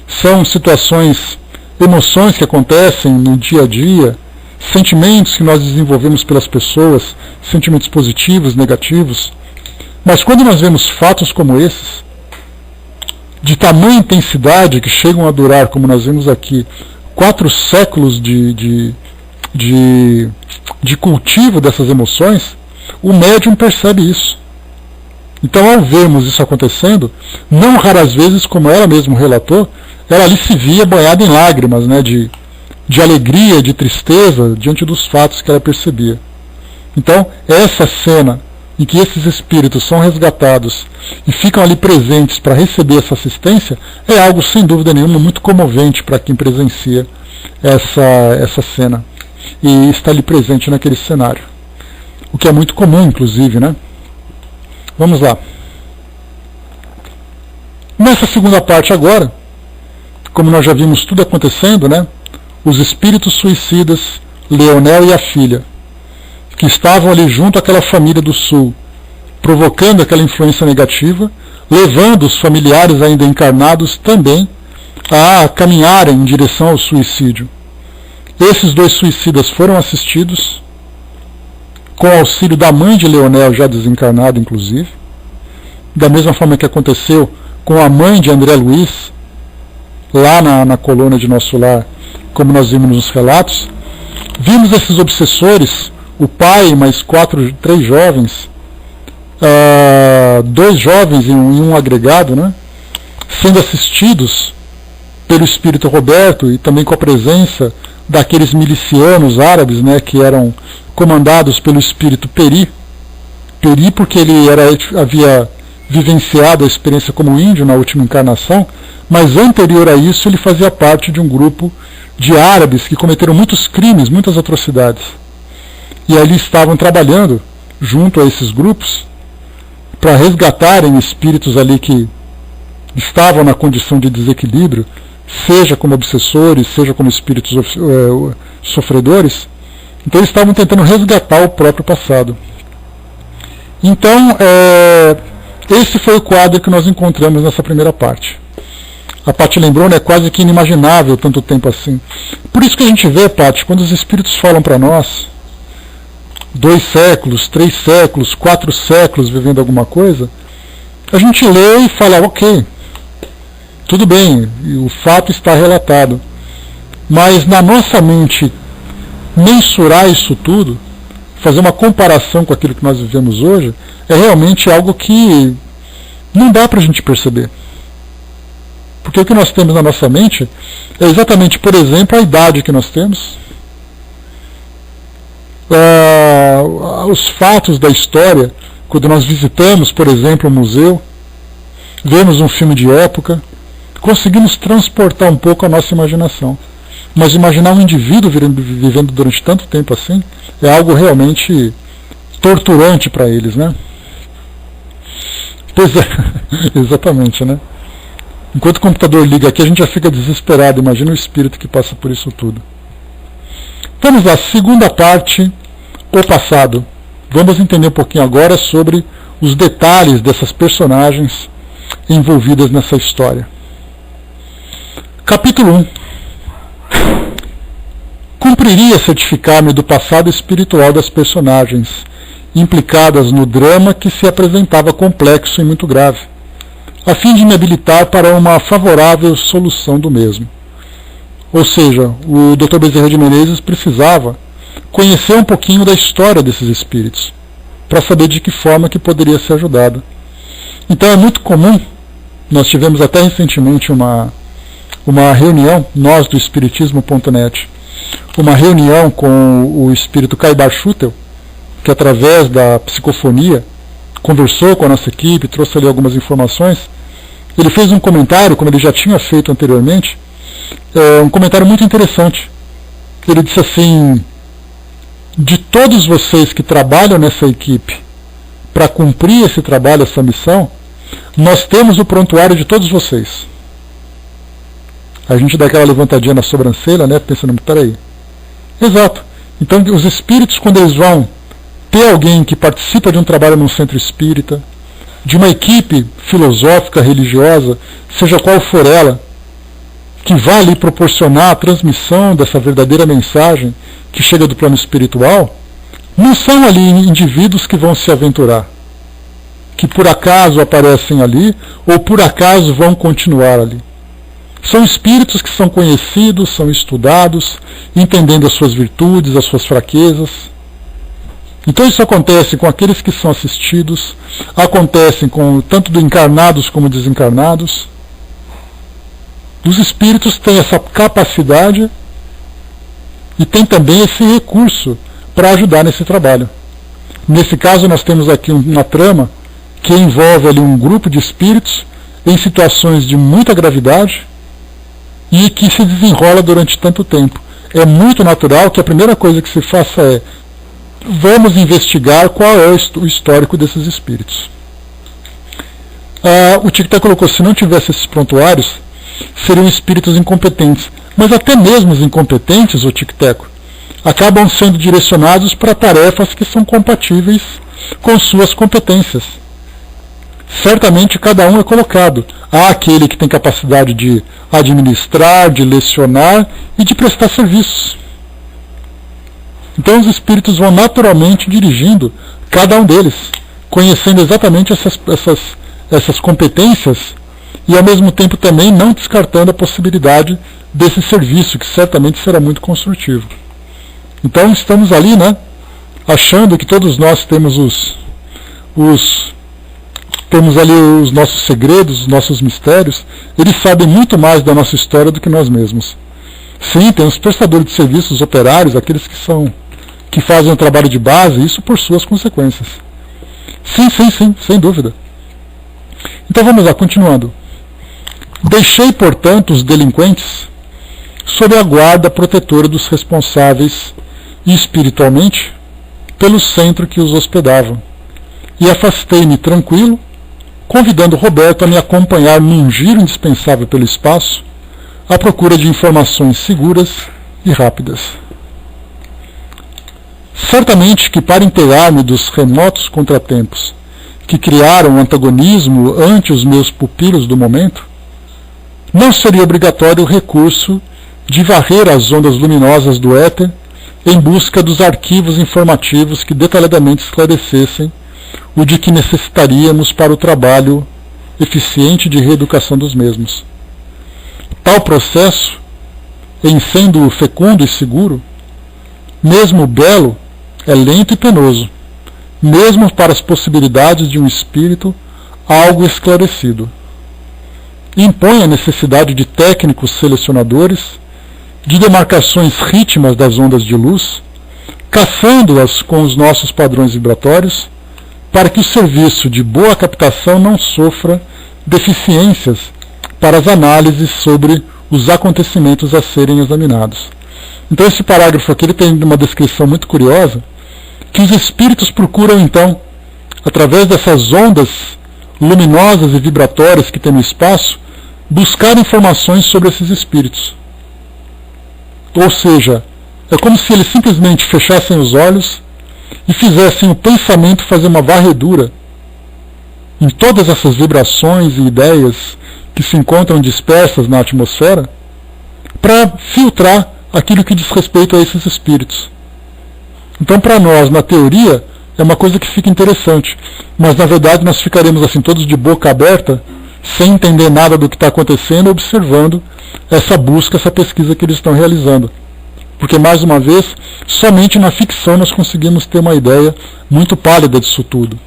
são situações, emoções que acontecem no dia a dia, sentimentos que nós desenvolvemos pelas pessoas, sentimentos positivos, negativos. Mas quando nós vemos fatos como esses, de tamanha intensidade, que chegam a durar, como nós vemos aqui, 4 séculos de cultivo dessas emoções, o médium percebe isso. Então, ao vermos isso acontecendo, não raras vezes, como ela mesma relatou, ela ali se via banhada em lágrimas, né, de alegria, de tristeza, diante dos fatos que ela percebia. Então, essa cena em que esses espíritos são resgatados e ficam ali presentes para receber essa assistência, é algo, sem dúvida nenhuma, muito comovente para quem presencia essa cena e está ali presente naquele cenário. O que é muito comum, inclusive, né? Vamos lá. Nessa segunda parte agora, como nós já vimos tudo acontecendo, né? Os espíritos suicidas, Leonel e a filha, que estavam ali junto àquela família do Sul, provocando aquela influência negativa, levando os familiares ainda encarnados também a caminharem em direção ao suicídio. Esses 2 suicidas foram assistidos, com o auxílio da mãe de Leonel, já desencarnada inclusive, da mesma forma que aconteceu com a mãe de André Luiz, lá na colônia de Nosso Lar, como nós vimos nos relatos. Vimos esses obsessores, o pai mais 3 jovens, 2 jovens e um agregado, né, sendo assistidos pelo espírito Roberto e também com a presença daqueles milicianos árabes, né, que eram comandados pelo espírito Peri porque ele havia vivenciado a experiência como índio na última encarnação, mas anterior a isso ele fazia parte de um grupo de árabes que cometeram muitos crimes, muitas atrocidades. E ali estavam trabalhando junto a esses grupos para resgatarem espíritos ali que estavam na condição de desequilíbrio, seja como obsessores, seja como espíritos sofredores. Então eles estavam tentando resgatar o próprio passado. Então, esse foi o quadro que nós encontramos nessa primeira parte. A Paty lembrou, né, quase que inimaginável tanto tempo assim. Por isso que a gente vê, Paty, quando os espíritos falam para nós, 2 séculos, 3 séculos, 4 séculos vivendo alguma coisa, a gente lê e fala, ok, tudo bem, o fato está relatado. Mas na nossa mente, mensurar isso tudo, fazer uma comparação com aquilo que nós vivemos hoje, é realmente algo que Não dá para a gente perceber. Porque o que nós temos na nossa mente é exatamente, por exemplo, a idade que nós temos, os fatos da história, quando nós visitamos, por exemplo, um museu, vemos um filme de época, conseguimos transportar um pouco a nossa imaginação. Mas imaginar um indivíduo vivendo durante tanto tempo assim é algo realmente torturante para eles, né? Pois é, exatamente, né? Enquanto o computador liga aqui, a gente já fica desesperado. Imagina o espírito que passa por isso tudo. Vamos lá, segunda parte, o passado. Vamos entender um pouquinho agora sobre os detalhes dessas personagens envolvidas nessa história. Capítulo 1. Cumpriria certificar-me do passado espiritual das personagens implicadas no drama que se apresentava complexo e muito grave, a fim de me habilitar para uma favorável solução do mesmo. Ou seja, o Dr. Bezerra de Menezes precisava conhecer um pouquinho da história desses espíritos, para saber de que forma que poderia ser ajudado. Então é muito comum, nós tivemos até recentemente uma reunião, nós do Espiritismo.net, uma reunião com o espírito Caibar Schutel, que através da psicofonia conversou com a nossa equipe, trouxe ali algumas informações. Ele fez um comentário, como ele já tinha feito anteriormente, um comentário muito interessante. Ele disse assim: de todos vocês que trabalham nessa equipe para cumprir esse trabalho, essa missão, nós temos o prontuário de todos vocês. A gente dá aquela levantadinha na sobrancelha, né, pensando, peraí. Exato. Então os espíritos, quando eles vão ter alguém que participa de um trabalho num centro espírita, de uma equipe filosófica, religiosa, seja qual for ela, que vai lhe proporcionar a transmissão dessa verdadeira mensagem que chega do plano espiritual, não são ali indivíduos que vão se aventurar, que por acaso aparecem ali, ou por acaso vão continuar ali. São espíritos que são conhecidos, são estudados, entendendo as suas virtudes, as suas fraquezas. Então isso acontece com aqueles que são assistidos, acontece com tanto do encarnados como desencarnados. Os espíritos têm essa capacidade e têm também esse recurso para ajudar nesse trabalho. Nesse caso nós temos aqui uma trama que envolve ali um grupo de espíritos em situações de muita gravidade e que se desenrola durante tanto tempo. É muito natural que a primeira coisa que se faça é: vamos investigar qual é o histórico desses espíritos. O Tic-Tac colocou: se não tivesse esses prontuários, seriam espíritos incompetentes. Mas até mesmo os incompetentes, o Tic-Tac, acabam sendo direcionados para tarefas que são compatíveis com suas competências. Certamente cada um é colocado. Há aquele que tem capacidade de administrar, de lecionar e de prestar serviços. Então os espíritos vão naturalmente dirigindo cada um deles, conhecendo exatamente essas competências e ao mesmo tempo também não descartando a possibilidade desse serviço, que certamente será muito construtivo. Então estamos ali, né, achando que todos nós temos temos ali os nossos segredos, os nossos mistérios. Eles sabem muito mais da nossa história do que nós mesmos. Sim, tem os prestadores de serviços, operários, aqueles que fazem o trabalho de base, isso por suas consequências. Sim, sem dúvida. Então vamos lá, continuando. Deixei, portanto, os delinquentes sob a guarda protetora dos responsáveis espiritualmente pelo centro que os hospedavam, e afastei-me tranquilo, convidando Roberto a me acompanhar num giro indispensável pelo espaço, à procura de informações seguras e rápidas. Certamente que, para inteirar-me dos remotos contratempos que criaram o antagonismo ante os meus pupilos do momento, não seria obrigatório o recurso de varrer as ondas luminosas do éter em busca dos arquivos informativos que detalhadamente esclarecessem o de que necessitaríamos para o trabalho eficiente de reeducação dos mesmos. Tal processo, em sendo fecundo e seguro, mesmo belo, é lento e penoso, mesmo para as possibilidades de um espírito algo esclarecido. Impõe a necessidade de técnicos selecionadores, de demarcações rítmias das ondas de luz, caçando-as com os nossos padrões vibratórios, para que o serviço de boa captação não sofra deficiências para as análises sobre os acontecimentos a serem examinados. Então esse parágrafo aqui ele tem uma descrição muito curiosa, que os espíritos procuram então, através dessas ondas luminosas e vibratórias que tem no espaço, buscar informações sobre esses espíritos. Ou seja, é como se eles simplesmente fechassem os olhos e fizessem o pensamento fazer uma varredura em todas essas vibrações e ideias que se encontram dispersas na atmosfera, para filtrar aquilo que diz respeito a esses espíritos. Então, para nós, na teoria, é uma coisa que fica interessante, mas na verdade nós ficaremos assim todos de boca aberta, sem entender nada do que está acontecendo, observando essa busca, essa pesquisa que eles estão realizando. Porque, mais uma vez, somente na ficção nós conseguimos ter uma ideia muito pálida disso tudo.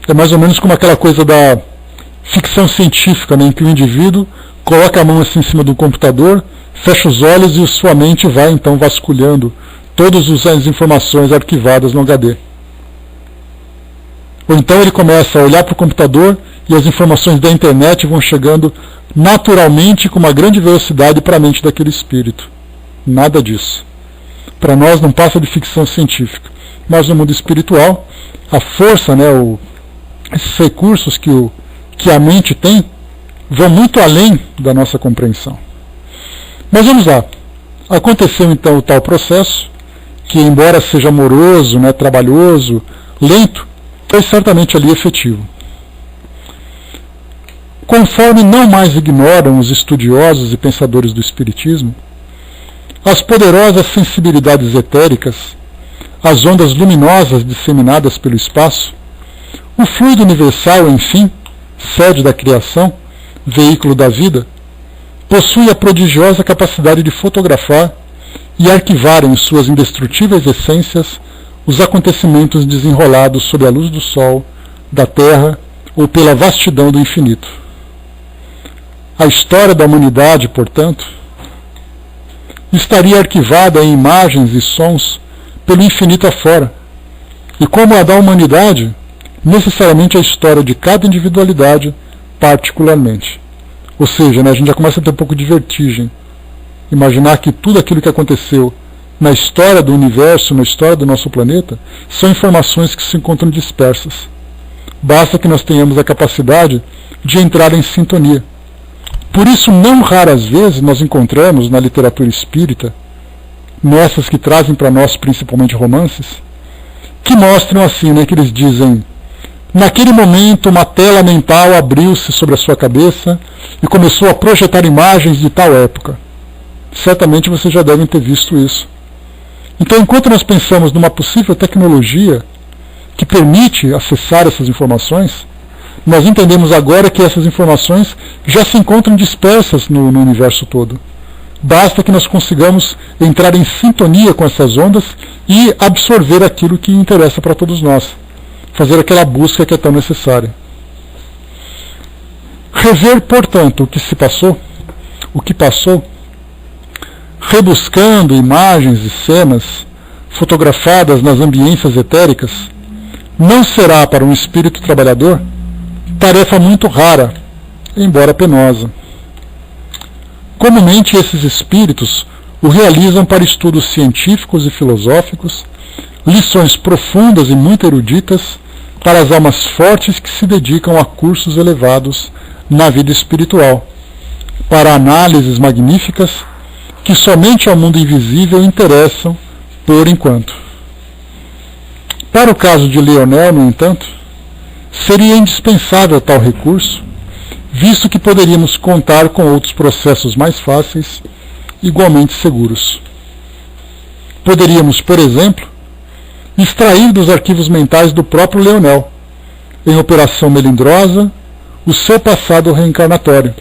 É mais ou menos como aquela coisa da ficção científica, né, em que o indivíduo coloca a mão assim em cima do computador, fecha os olhos e sua mente vai então vasculhando todas as informações arquivadas no HD. Ou então ele começa a olhar para o computador e as informações da internet vão chegando naturalmente com uma grande velocidade para a mente daquele espírito. Nada disso. Para nós não passa de ficção científica. Mas no mundo espiritual, a força, né, esses recursos que a mente tem, vão muito além da nossa compreensão. Mas vamos lá. Aconteceu então o tal processo, que embora seja moroso, né, trabalhoso, lento, foi certamente ali efetivo. Conforme não mais ignoram os estudiosos e pensadores do Espiritismo, as poderosas sensibilidades etéricas, as ondas luminosas disseminadas pelo espaço, o fluido universal, enfim, sede da criação, veículo da vida, possui a prodigiosa capacidade de fotografar e arquivar em suas indestrutíveis essências os acontecimentos desenrolados sob a luz do sol, da terra ou pela vastidão do infinito. A história da humanidade, portanto, estaria arquivada em imagens e sons pelo infinito afora, e como a da humanidade, necessariamente a história de cada individualidade particularmente. Ou seja, né, a gente já começa a ter um pouco de vertigem. Imaginar que tudo aquilo que aconteceu na história do universo, na história do nosso planeta, são informações que se encontram dispersas. Basta que nós tenhamos a capacidade de entrar em sintonia. Por isso, não raras vezes nós encontramos na literatura espírita, nessas que trazem para nós principalmente romances, que mostram assim, né, que eles dizem: naquele momento uma tela mental abriu-se sobre a sua cabeça e começou a projetar imagens de tal época. Certamente vocês já devem ter visto isso. Então, enquanto nós pensamos numa possível tecnologia que permite acessar essas informações, nós entendemos agora que essas informações já se encontram dispersas no universo todo. Basta que nós consigamos entrar em sintonia com essas ondas e absorver aquilo que interessa para todos nós. Fazer aquela busca que é tão necessária. Rever, portanto, o que passou, rebuscando imagens e cenas fotografadas nas ambiências etéricas, não será para um espírito trabalhador tarefa muito rara, embora penosa. Comumente esses espíritos o realizam para estudos científicos e filosóficos, lições profundas e muito eruditas para as almas fortes que se dedicam a cursos elevados na vida espiritual, para análises magníficas que somente ao mundo invisível interessam por enquanto. Para o caso de Leonel, no entanto, seria indispensável tal recurso, visto que poderíamos contar com outros processos mais fáceis, igualmente seguros. Poderíamos, por exemplo, extrair dos arquivos mentais do próprio Leonel, em operação melindrosa, o seu passado reencarnatório,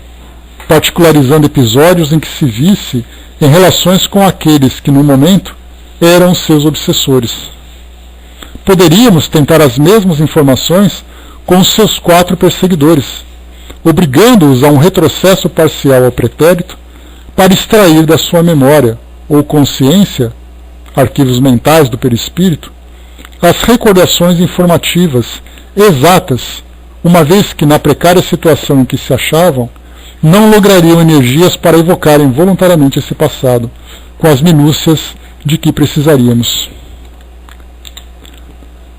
particularizando episódios em que se visse em relações com aqueles que, no momento, eram seus obsessores. Poderíamos tentar as mesmas informações com seus 4 perseguidores, obrigando-os a um retrocesso parcial ao pretérito para extrair da sua memória ou consciência, arquivos mentais do perispírito, as recordações informativas exatas, uma vez que na precária situação em que se achavam, não lograriam energias para evocarem voluntariamente esse passado, com as minúcias de que precisaríamos.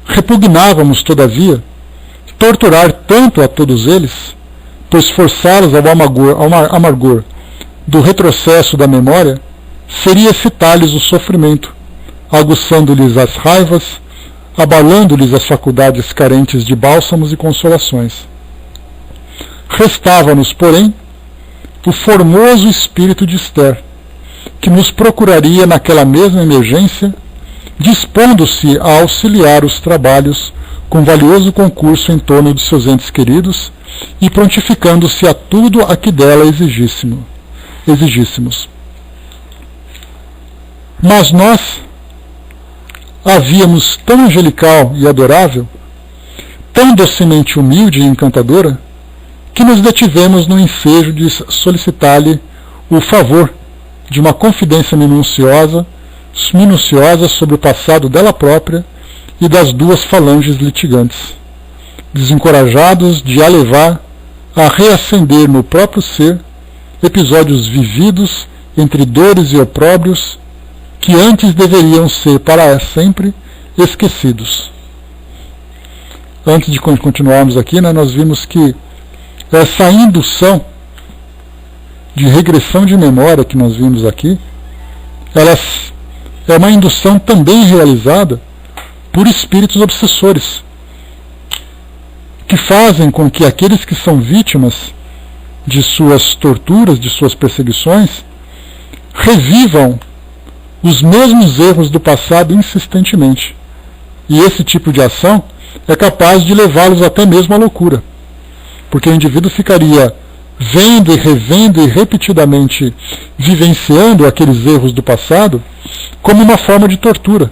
Repugnávamos, todavia, torturar tanto a todos eles, pois forçá-los ao amargor do retrocesso da memória seria excitar-lhes o sofrimento, aguçando-lhes as raivas, abalando-lhes as faculdades carentes de bálsamos e consolações. Restava-nos, porém, o formoso espírito de Esther, que nos procuraria naquela mesma emergência, dispondo-se a auxiliar os trabalhos com valioso concurso em torno de seus entes queridos e prontificando-se a tudo a que dela exigíssemos. Mas nós a víamos tão angelical e adorável, tão docemente humilde e encantadora, que nos detivemos no ensejo de solicitar-lhe o favor de uma confidência minuciosa sobre o passado dela própria e das 2 falanges litigantes, desencorajados de a levar a reacender no próprio ser episódios vividos entre dores e opróbrios que antes deveriam ser para sempre esquecidos. Antes de continuarmos aqui, nós vimos que essa indução de regressão de memória que nós vimos aqui, ela é uma indução também realizada por espíritos obsessores, que fazem com que aqueles que são vítimas de suas torturas, de suas perseguições, revivam os mesmos erros do passado insistentemente. E esse tipo de ação é capaz de levá-los até mesmo à loucura, porque o indivíduo ficaria vendo e revendo e repetidamente vivenciando aqueles erros do passado como uma forma de tortura,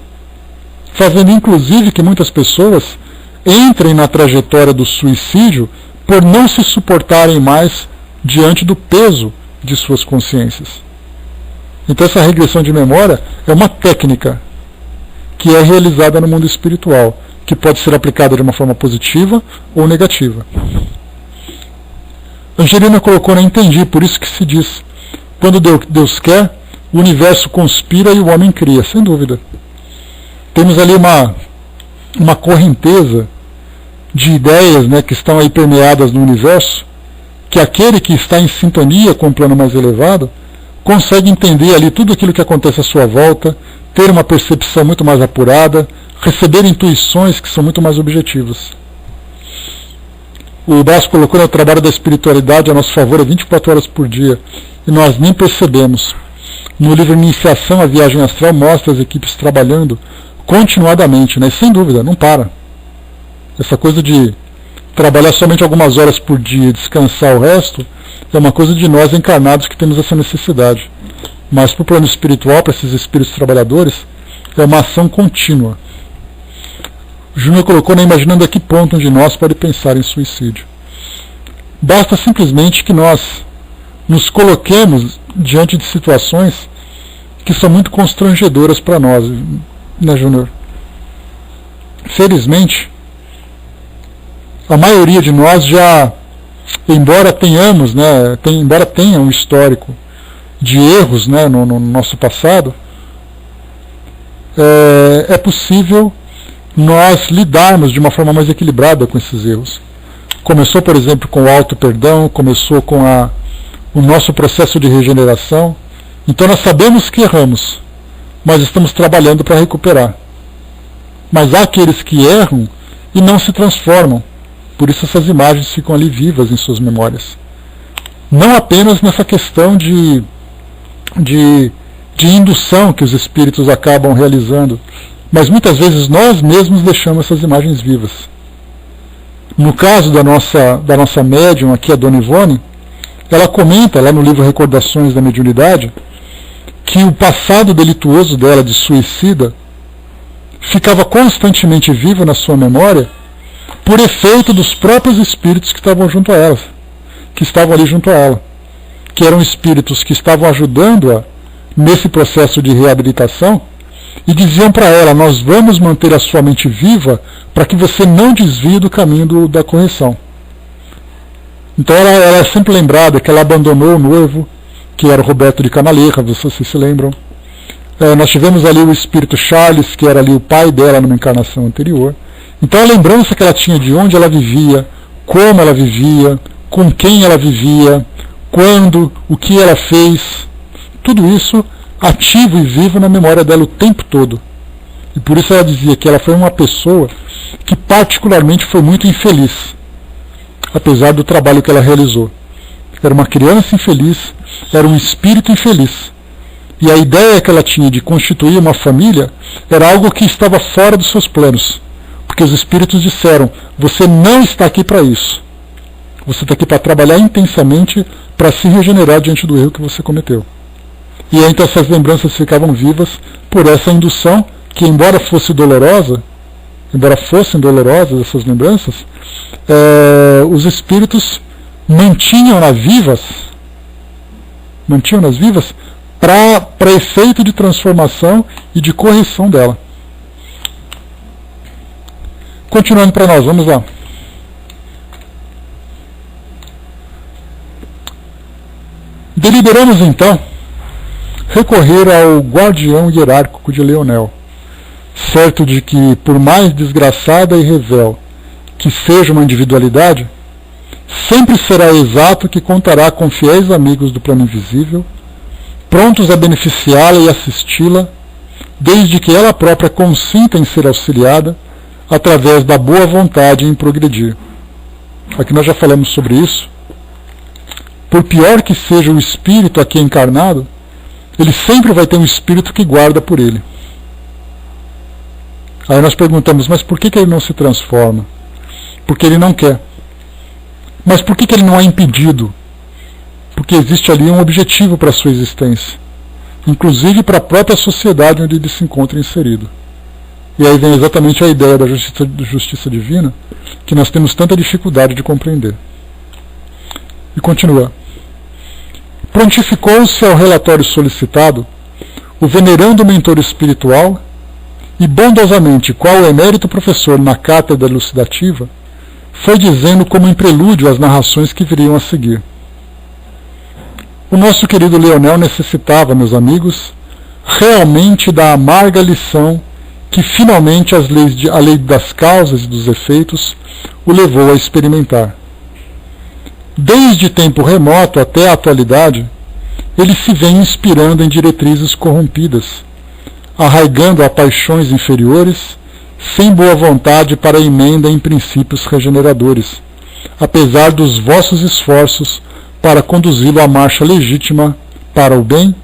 fazendo inclusive que muitas pessoas entrem na trajetória do suicídio por não se suportarem mais diante do peso de suas consciências. Então essa regressão de memória é uma técnica que é realizada no mundo espiritual, que pode ser aplicada de uma forma positiva ou negativa. Angelina colocou, não entendi, por isso que se diz, quando Deus quer, o universo conspira e o homem cria, sem dúvida. Temos ali uma correnteza de ideias, né, que estão aí permeadas no universo, que aquele que está em sintonia com o plano mais elevado consegue entender ali tudo aquilo que acontece à sua volta, ter uma percepção muito mais apurada, receber intuições que são muito mais objetivas. O Brás colocou no trabalho da espiritualidade a nosso favor 24 horas por dia, e nós nem percebemos. No livro Iniciação à Viagem Astral mostra as equipes trabalhando continuadamente, né? E sem dúvida, não para. Essa coisa de trabalhar somente algumas horas por dia e descansar o resto é uma coisa de nós encarnados que temos essa necessidade. Mas para o plano espiritual, para esses espíritos trabalhadores, é uma ação contínua. Júnior colocou, né, imaginando a que ponto um de nós pode pensar em suicídio. Basta simplesmente que nós nos coloquemos diante de situações que são muito constrangedoras para nós, né, Júnior? Felizmente, a maioria de nós já, embora tenhamos, né, embora tenha um histórico de erros, né, no nosso passado, é possível nós lidarmos de uma forma mais equilibrada com esses erros. Começou, por exemplo, com o auto-perdão, começou com o nosso processo de regeneração. Então nós sabemos que erramos, mas estamos trabalhando para recuperar. Mas há aqueles que erram e não se transformam. Por isso essas imagens ficam ali vivas em suas memórias. Não apenas nessa questão de indução que os espíritos acabam realizando, mas muitas vezes nós mesmos deixamos essas imagens vivas. No caso da nossa médium aqui, a Dona Ivone, ela comenta lá no livro Recordações da Mediunidade que o passado delituoso dela de suicida ficava constantemente vivo na sua memória por efeito dos próprios espíritos que estavam junto a ela, que estavam ali junto a ela, que eram espíritos que estavam ajudando-a nesse processo de reabilitação, e diziam para ela: nós vamos manter a sua mente viva para que você não desvie do caminho da correção. Então ela é sempre lembrada que ela abandonou o noivo, que era o Roberto de Canaleja, vocês se lembram. Nós tivemos ali o espírito Charles, que era ali o pai dela numa encarnação anterior. Então a lembrança que ela tinha de onde ela vivia, como ela vivia, com quem ela vivia, quando, o que ela fez, tudo isso ativo e vivo na memória dela o tempo todo. E por isso ela dizia que ela foi uma pessoa que particularmente foi muito infeliz, apesar do trabalho que ela realizou. Era uma criança infeliz, era um espírito infeliz. E a ideia que ela tinha de constituir uma família era algo que estava fora dos seus planos. Porque os espíritos disseram: você não está aqui para isso. Você está aqui para trabalhar intensamente para se regenerar diante do erro que você cometeu. E aí, então essas lembranças ficavam vivas por essa indução que, embora fossem dolorosas essas lembranças, os espíritos mantinham-nas vivas para efeito de transformação e de correção dela. Continuando para nós, vamos lá. Deliberamos então recorrer ao guardião hierárquico de Leonel, certo de que, por mais desgraçada e revel que seja uma individualidade, sempre será exato que contará com fiéis amigos do plano invisível, prontos a beneficiá-la e assisti-la, desde que ela própria consinta em ser auxiliada, através da boa vontade em progredir. Aqui nós já falamos sobre isso. Por pior que seja o espírito aqui encarnado, ele sempre vai ter um espírito que guarda por ele. Aí nós perguntamos: mas por que ele não se transforma? Porque ele não quer. Mas por que ele não é impedido? Porque existe ali um objetivo para a sua existência, inclusive para a própria sociedade onde ele se encontra inserido. E aí vem exatamente a ideia da justiça divina, que nós temos tanta dificuldade de compreender. E continua. Prontificou-se ao relatório solicitado o venerando mentor espiritual e, bondosamente, qual o emérito professor na cátedra elucidativa, foi dizendo como em prelúdio as narrações que viriam a seguir. O nosso querido Leonel necessitava, meus amigos, realmente da amarga lição que finalmente a lei das causas e dos efeitos o levou a experimentar. Desde tempo remoto até a atualidade, ele se vem inspirando em diretrizes corrompidas, arraigando a paixões inferiores, sem boa vontade para a emenda em princípios regeneradores, apesar dos vossos esforços para conduzi-lo à marcha legítima para o bem.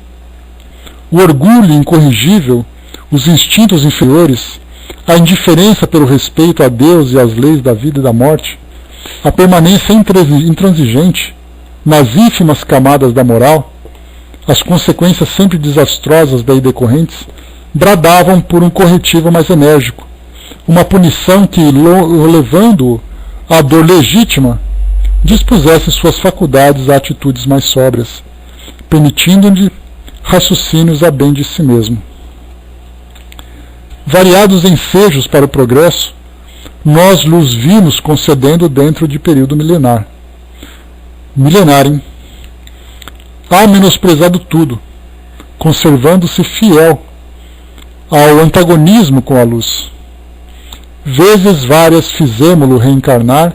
O orgulho incorrigível, os instintos inferiores, a indiferença pelo respeito a Deus e às leis da vida e da morte, a permanência intransigente nas ínfimas camadas da moral, as consequências sempre desastrosas daí decorrentes, bradavam por um corretivo mais enérgico, uma punição que, levando-o à dor legítima, dispusesse suas faculdades a atitudes mais sóbrias, permitindo-lhe raciocínios a bem de si mesmo. Variados ensejos para o progresso, nós lhes vimos concedendo dentro de período milenar. Milenário, ha menosprezado tudo, conservando-se fiel ao antagonismo com a luz. Vezes várias fizemo-lo reencarnar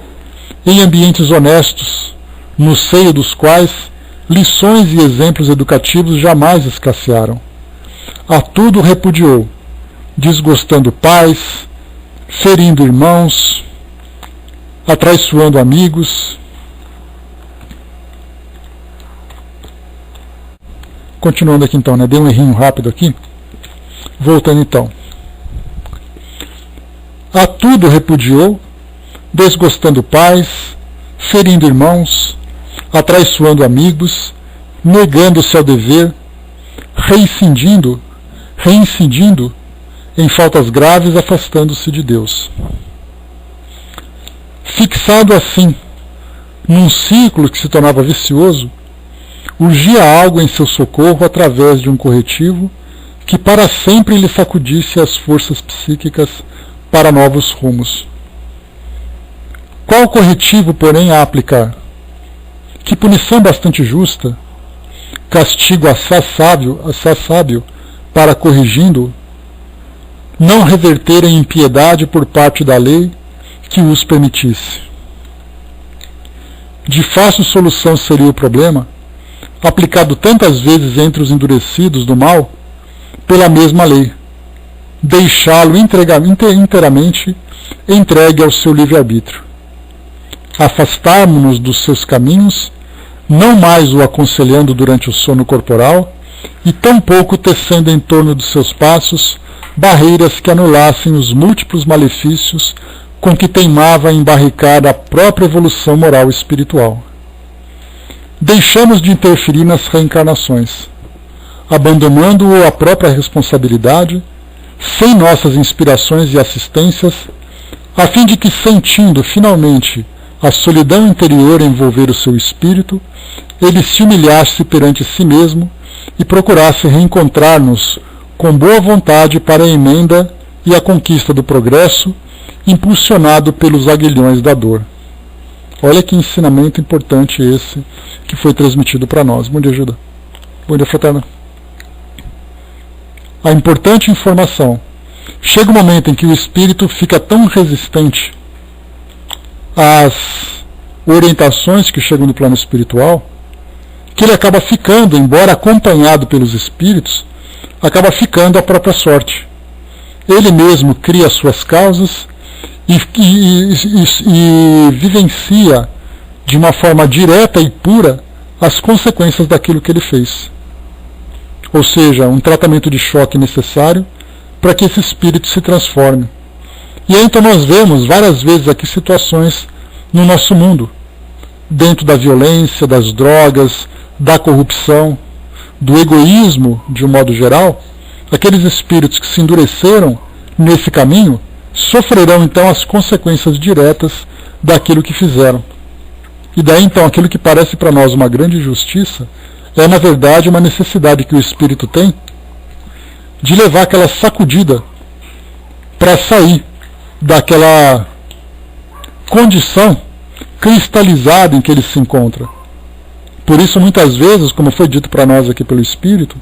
em ambientes honestos, no seio dos quais lições e exemplos educativos jamais escassearam. A tudo repudiou, desgostando pais, ferindo irmãos, atraiçoando amigos. Continuando aqui então, dei um errinho rápido aqui. Voltando então. A tudo repudiou, desgostando pais, ferindo irmãos, atraiçoando amigos, negando-se ao dever, reincidindo em faltas graves, afastando-se de Deus. Fixado assim, num ciclo que se tornava vicioso, urgia algo em seu socorro através de um corretivo que para sempre lhe sacudisse as forças psíquicas para novos rumos. Qual corretivo, porém, a aplicar? Que punição bastante justa, castigo assaz sábio para, corrigindo, não reverter em impiedade por parte da lei que os permitisse. De fácil solução seria o problema, aplicado tantas vezes entre os endurecidos do mal, pela mesma lei, deixá-lo inteiramente entregue ao seu livre-arbítrio. Afastarmos-nos dos seus caminhos, não mais o aconselhando durante o sono corporal, e tampouco tecendo em torno dos seus passos barreiras que anulassem os múltiplos malefícios com que teimava em embarricar a própria evolução moral e espiritual. Deixamos de interferir nas reencarnações, abandonando-o à própria responsabilidade, sem nossas inspirações e assistências, a fim de que, sentindo finalmente a solidão interior envolver o seu espírito, ele se humilhasse perante si mesmo e procurasse reencontrar-nos com boa vontade para a emenda e a conquista do progresso, impulsionado pelos aguilhões da dor. Olha que ensinamento importante esse que foi transmitido para nós. Bom dia, Ajuda. Bom dia, fraterna. A importante informação. Chega um momento em que o espírito fica tão resistente às orientações que chegam do plano espiritual, que ele acaba ficando, embora acompanhado pelos espíritos, acaba ficando à própria sorte. Ele mesmo cria as suas causas e vivencia de uma forma direta e pura as consequências daquilo que ele fez. Ou seja, um tratamento de choque necessário para que esse espírito se transforme. E aí então nós vemos várias vezes aqui situações no nosso mundo, dentro da violência, das drogas, da corrupção, do egoísmo de um modo geral, aqueles espíritos que se endureceram nesse caminho sofrerão então as consequências diretas daquilo que fizeram. E daí então aquilo que parece para nós uma grande justiça é na verdade uma necessidade que o espírito tem de levar aquela sacudida para sair daquela condição cristalizada em que ele se encontra. Por isso muitas vezes, como foi dito para nós aqui pelo Espírito,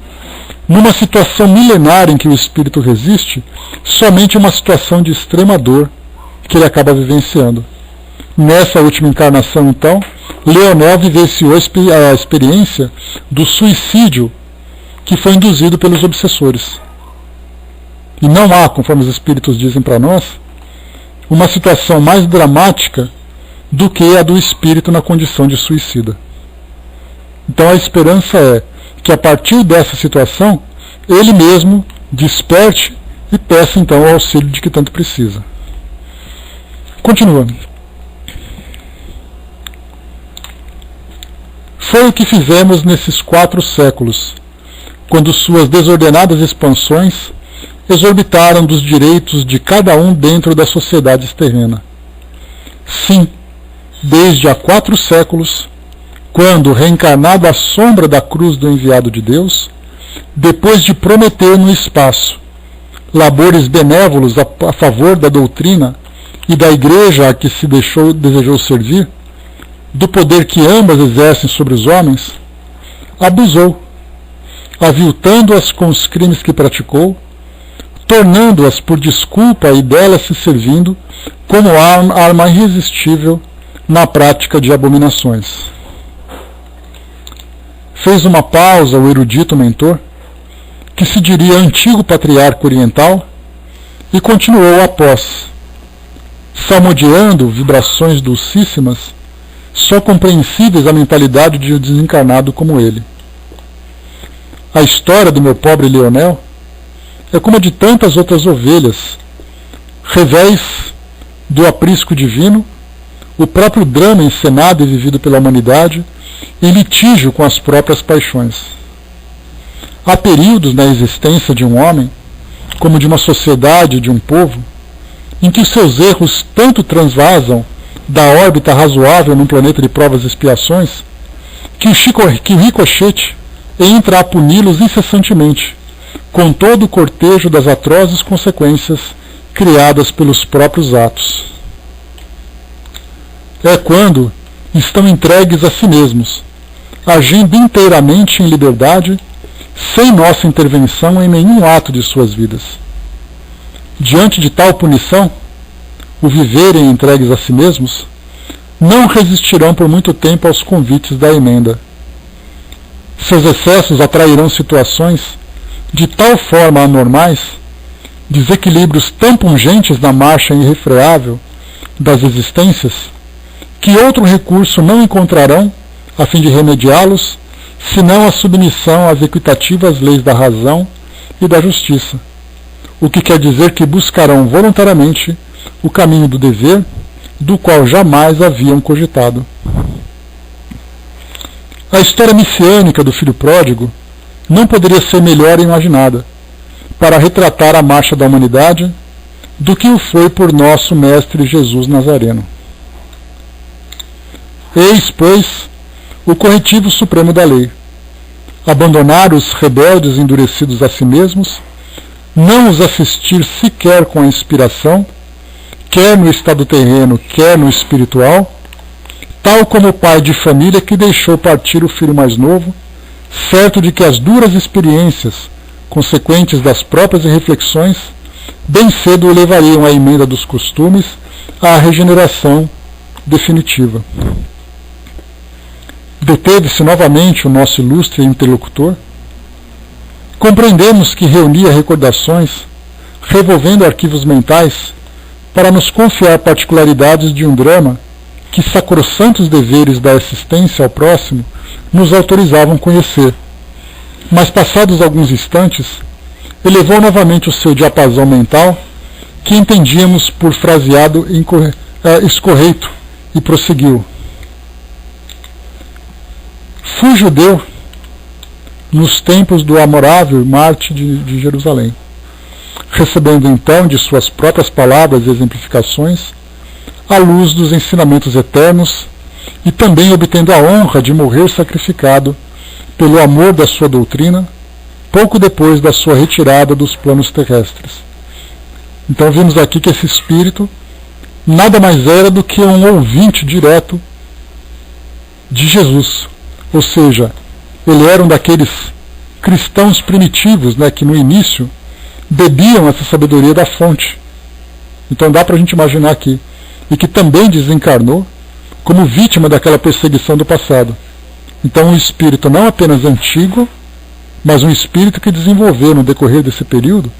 numa situação milenar em que o espírito resiste, somente uma situação de extrema dor que ele acaba vivenciando. Nessa última encarnação, então, Leonel vivenciou a experiência do suicídio que foi induzido pelos obsessores. E não há, conforme os espíritos dizem para nós, uma situação mais dramática do que a do espírito na condição de suicida. Então a esperança é que a partir dessa situação, ele mesmo desperte e peça então o auxílio de que tanto precisa. Continuando. Foi o que fizemos nesses 4 séculos, quando suas desordenadas expansões exorbitaram dos direitos de cada um dentro das sociedades terrenas. Sim, desde há 4 séculos, quando, reencarnado à sombra da cruz do enviado de Deus, depois de prometer no espaço labores benévolos a favor da doutrina e da igreja a que se desejou servir, do poder que ambas exercem sobre os homens, abusou, aviltando-as com os crimes que praticou, tornando-as por desculpa e delas se servindo como arma irresistível na prática de abominações. Fez uma pausa o erudito mentor, que se diria antigo patriarca oriental, e continuou após, salmodiando vibrações dulcíssimas, só compreensíveis à mentalidade de um desencarnado como ele. A história do meu pobre Leonel é como a de tantas outras ovelhas, revés do aprisco divino, o próprio drama encenado e vivido pela humanidade, em litígio com as próprias paixões. Há períodos na existência de um homem, como de uma sociedade, de um povo, em que seus erros tanto transvasam da órbita razoável num planeta de provas e expiações, que o ricochete entra a puni-los incessantemente, com todo o cortejo das atrozes consequências criadas pelos próprios atos. É quando estão entregues a si mesmos, agindo inteiramente em liberdade, sem nossa intervenção em nenhum ato de suas vidas. Diante de tal punição, o viverem entregues a si mesmos, não resistirão por muito tempo aos convites da emenda. Seus excessos atrairão situações de tal forma anormais, desequilíbrios tão pungentes na marcha irrefreável das existências, que outro recurso não encontrarão a fim de remediá-los, senão a submissão às equitativas leis da razão e da justiça, o que quer dizer que buscarão voluntariamente o caminho do dever, do qual jamais haviam cogitado. A história messiânica do filho pródigo não poderia ser melhor imaginada para retratar a marcha da humanidade do que o foi por nosso Mestre Jesus Nazareno. Eis, pois, o corretivo supremo da lei: abandonar os rebeldes endurecidos a si mesmos, não os assistir sequer com a inspiração, quer no estado terreno, quer no espiritual, tal como o pai de família que deixou partir o filho mais novo, certo de que as duras experiências consequentes das próprias reflexões bem cedo o levariam à emenda dos costumes, à regeneração definitiva. Deteve-se novamente o nosso ilustre interlocutor. Compreendemos que reunia recordações, revolvendo arquivos mentais, para nos confiar particularidades de um drama que sacrossantos deveres da assistência ao próximo nos autorizavam conhecer. Mas passados alguns instantes, elevou novamente o seu diapasão mental, que entendíamos por fraseado escorreito, e prosseguiu: fui judeu nos tempos do amorável Marte de Jerusalém, recebendo então de suas próprias palavras e exemplificações a luz dos ensinamentos eternos e também obtendo a honra de morrer sacrificado pelo amor da sua doutrina, pouco depois da sua retirada dos planos terrestres. Então vimos aqui que esse espírito nada mais era do que um ouvinte direto de Jesus, ou seja, ele era um daqueles cristãos primitivos, que no início bebiam essa sabedoria da fonte. Então dá para a gente imaginar aqui, e que também desencarnou como vítima daquela perseguição do passado. Então um espírito não apenas antigo, mas um espírito que desenvolveu no decorrer desse período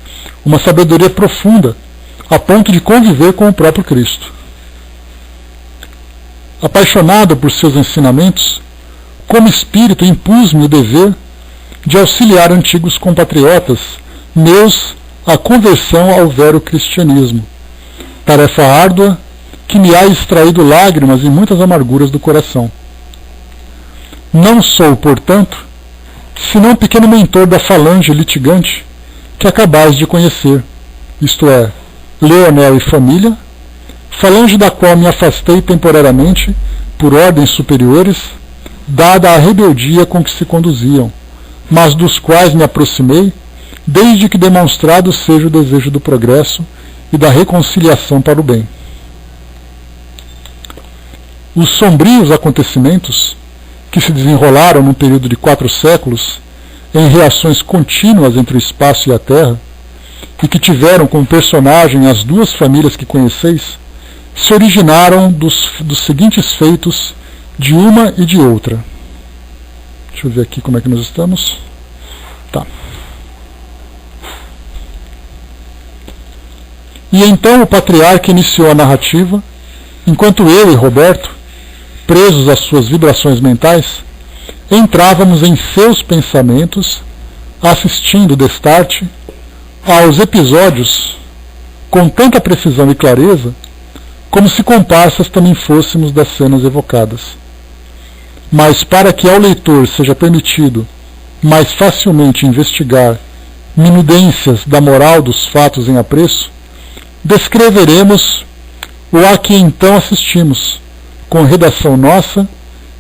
uma sabedoria profunda, a ponto de conviver com o próprio Cristo. Apaixonado por seus ensinamentos, como espírito impus-me o dever de auxiliar antigos compatriotas meus à conversão ao vero cristianismo, tarefa árdua que me há extraído lágrimas e muitas amarguras do coração. Não sou, portanto, senão um pequeno mentor da falange litigante que acabais de conhecer, isto é, Leonel e família, falange da qual me afastei temporariamente por ordens superiores, dada a rebeldia com que se conduziam, mas dos quais me aproximei, desde que demonstrado seja o desejo do progresso e da reconciliação para o bem. Os sombrios acontecimentos, que se desenrolaram num período de 4 séculos, em reações contínuas entre o espaço e a terra, e que tiveram como personagem as duas famílias que conheceis, se originaram dos seguintes feitos de uma e de outra. Deixa eu ver aqui como é que nós estamos. Tá. E então o patriarca iniciou a narrativa, enquanto eu e Roberto, presos às suas vibrações mentais, entrávamos em seus pensamentos, assistindo destarte aos episódios com tanta precisão e clareza, como se comparsas também fôssemos das cenas evocadas. Mas para que ao leitor seja permitido mais facilmente investigar minudências da moral dos fatos em apreço, descreveremos o a que então assistimos, com redação nossa,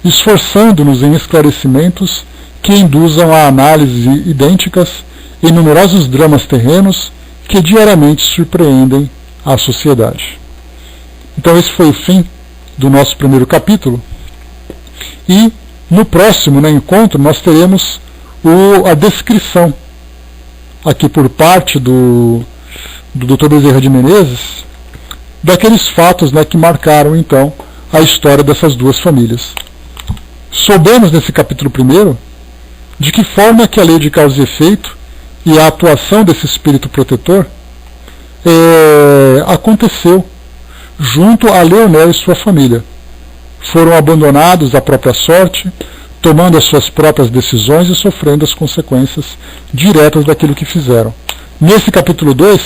esforçando-nos em esclarecimentos que induzam a análises idênticas em numerosos dramas terrenos que diariamente surpreendem a sociedade. Então esse foi o fim do nosso primeiro capítulo, e no próximo encontro nós teremos a descrição aqui por parte do Dr. Bezerra de Menezes daqueles fatos que marcaram então a história dessas duas famílias. Soubemos nesse capítulo 1 de que forma que a lei de causa e efeito e a atuação desse espírito protetor aconteceu junto a Leonel e sua família. Foram abandonados à própria sorte, tomando as suas próprias decisões e sofrendo as consequências diretas daquilo que fizeram. Nesse capítulo 2,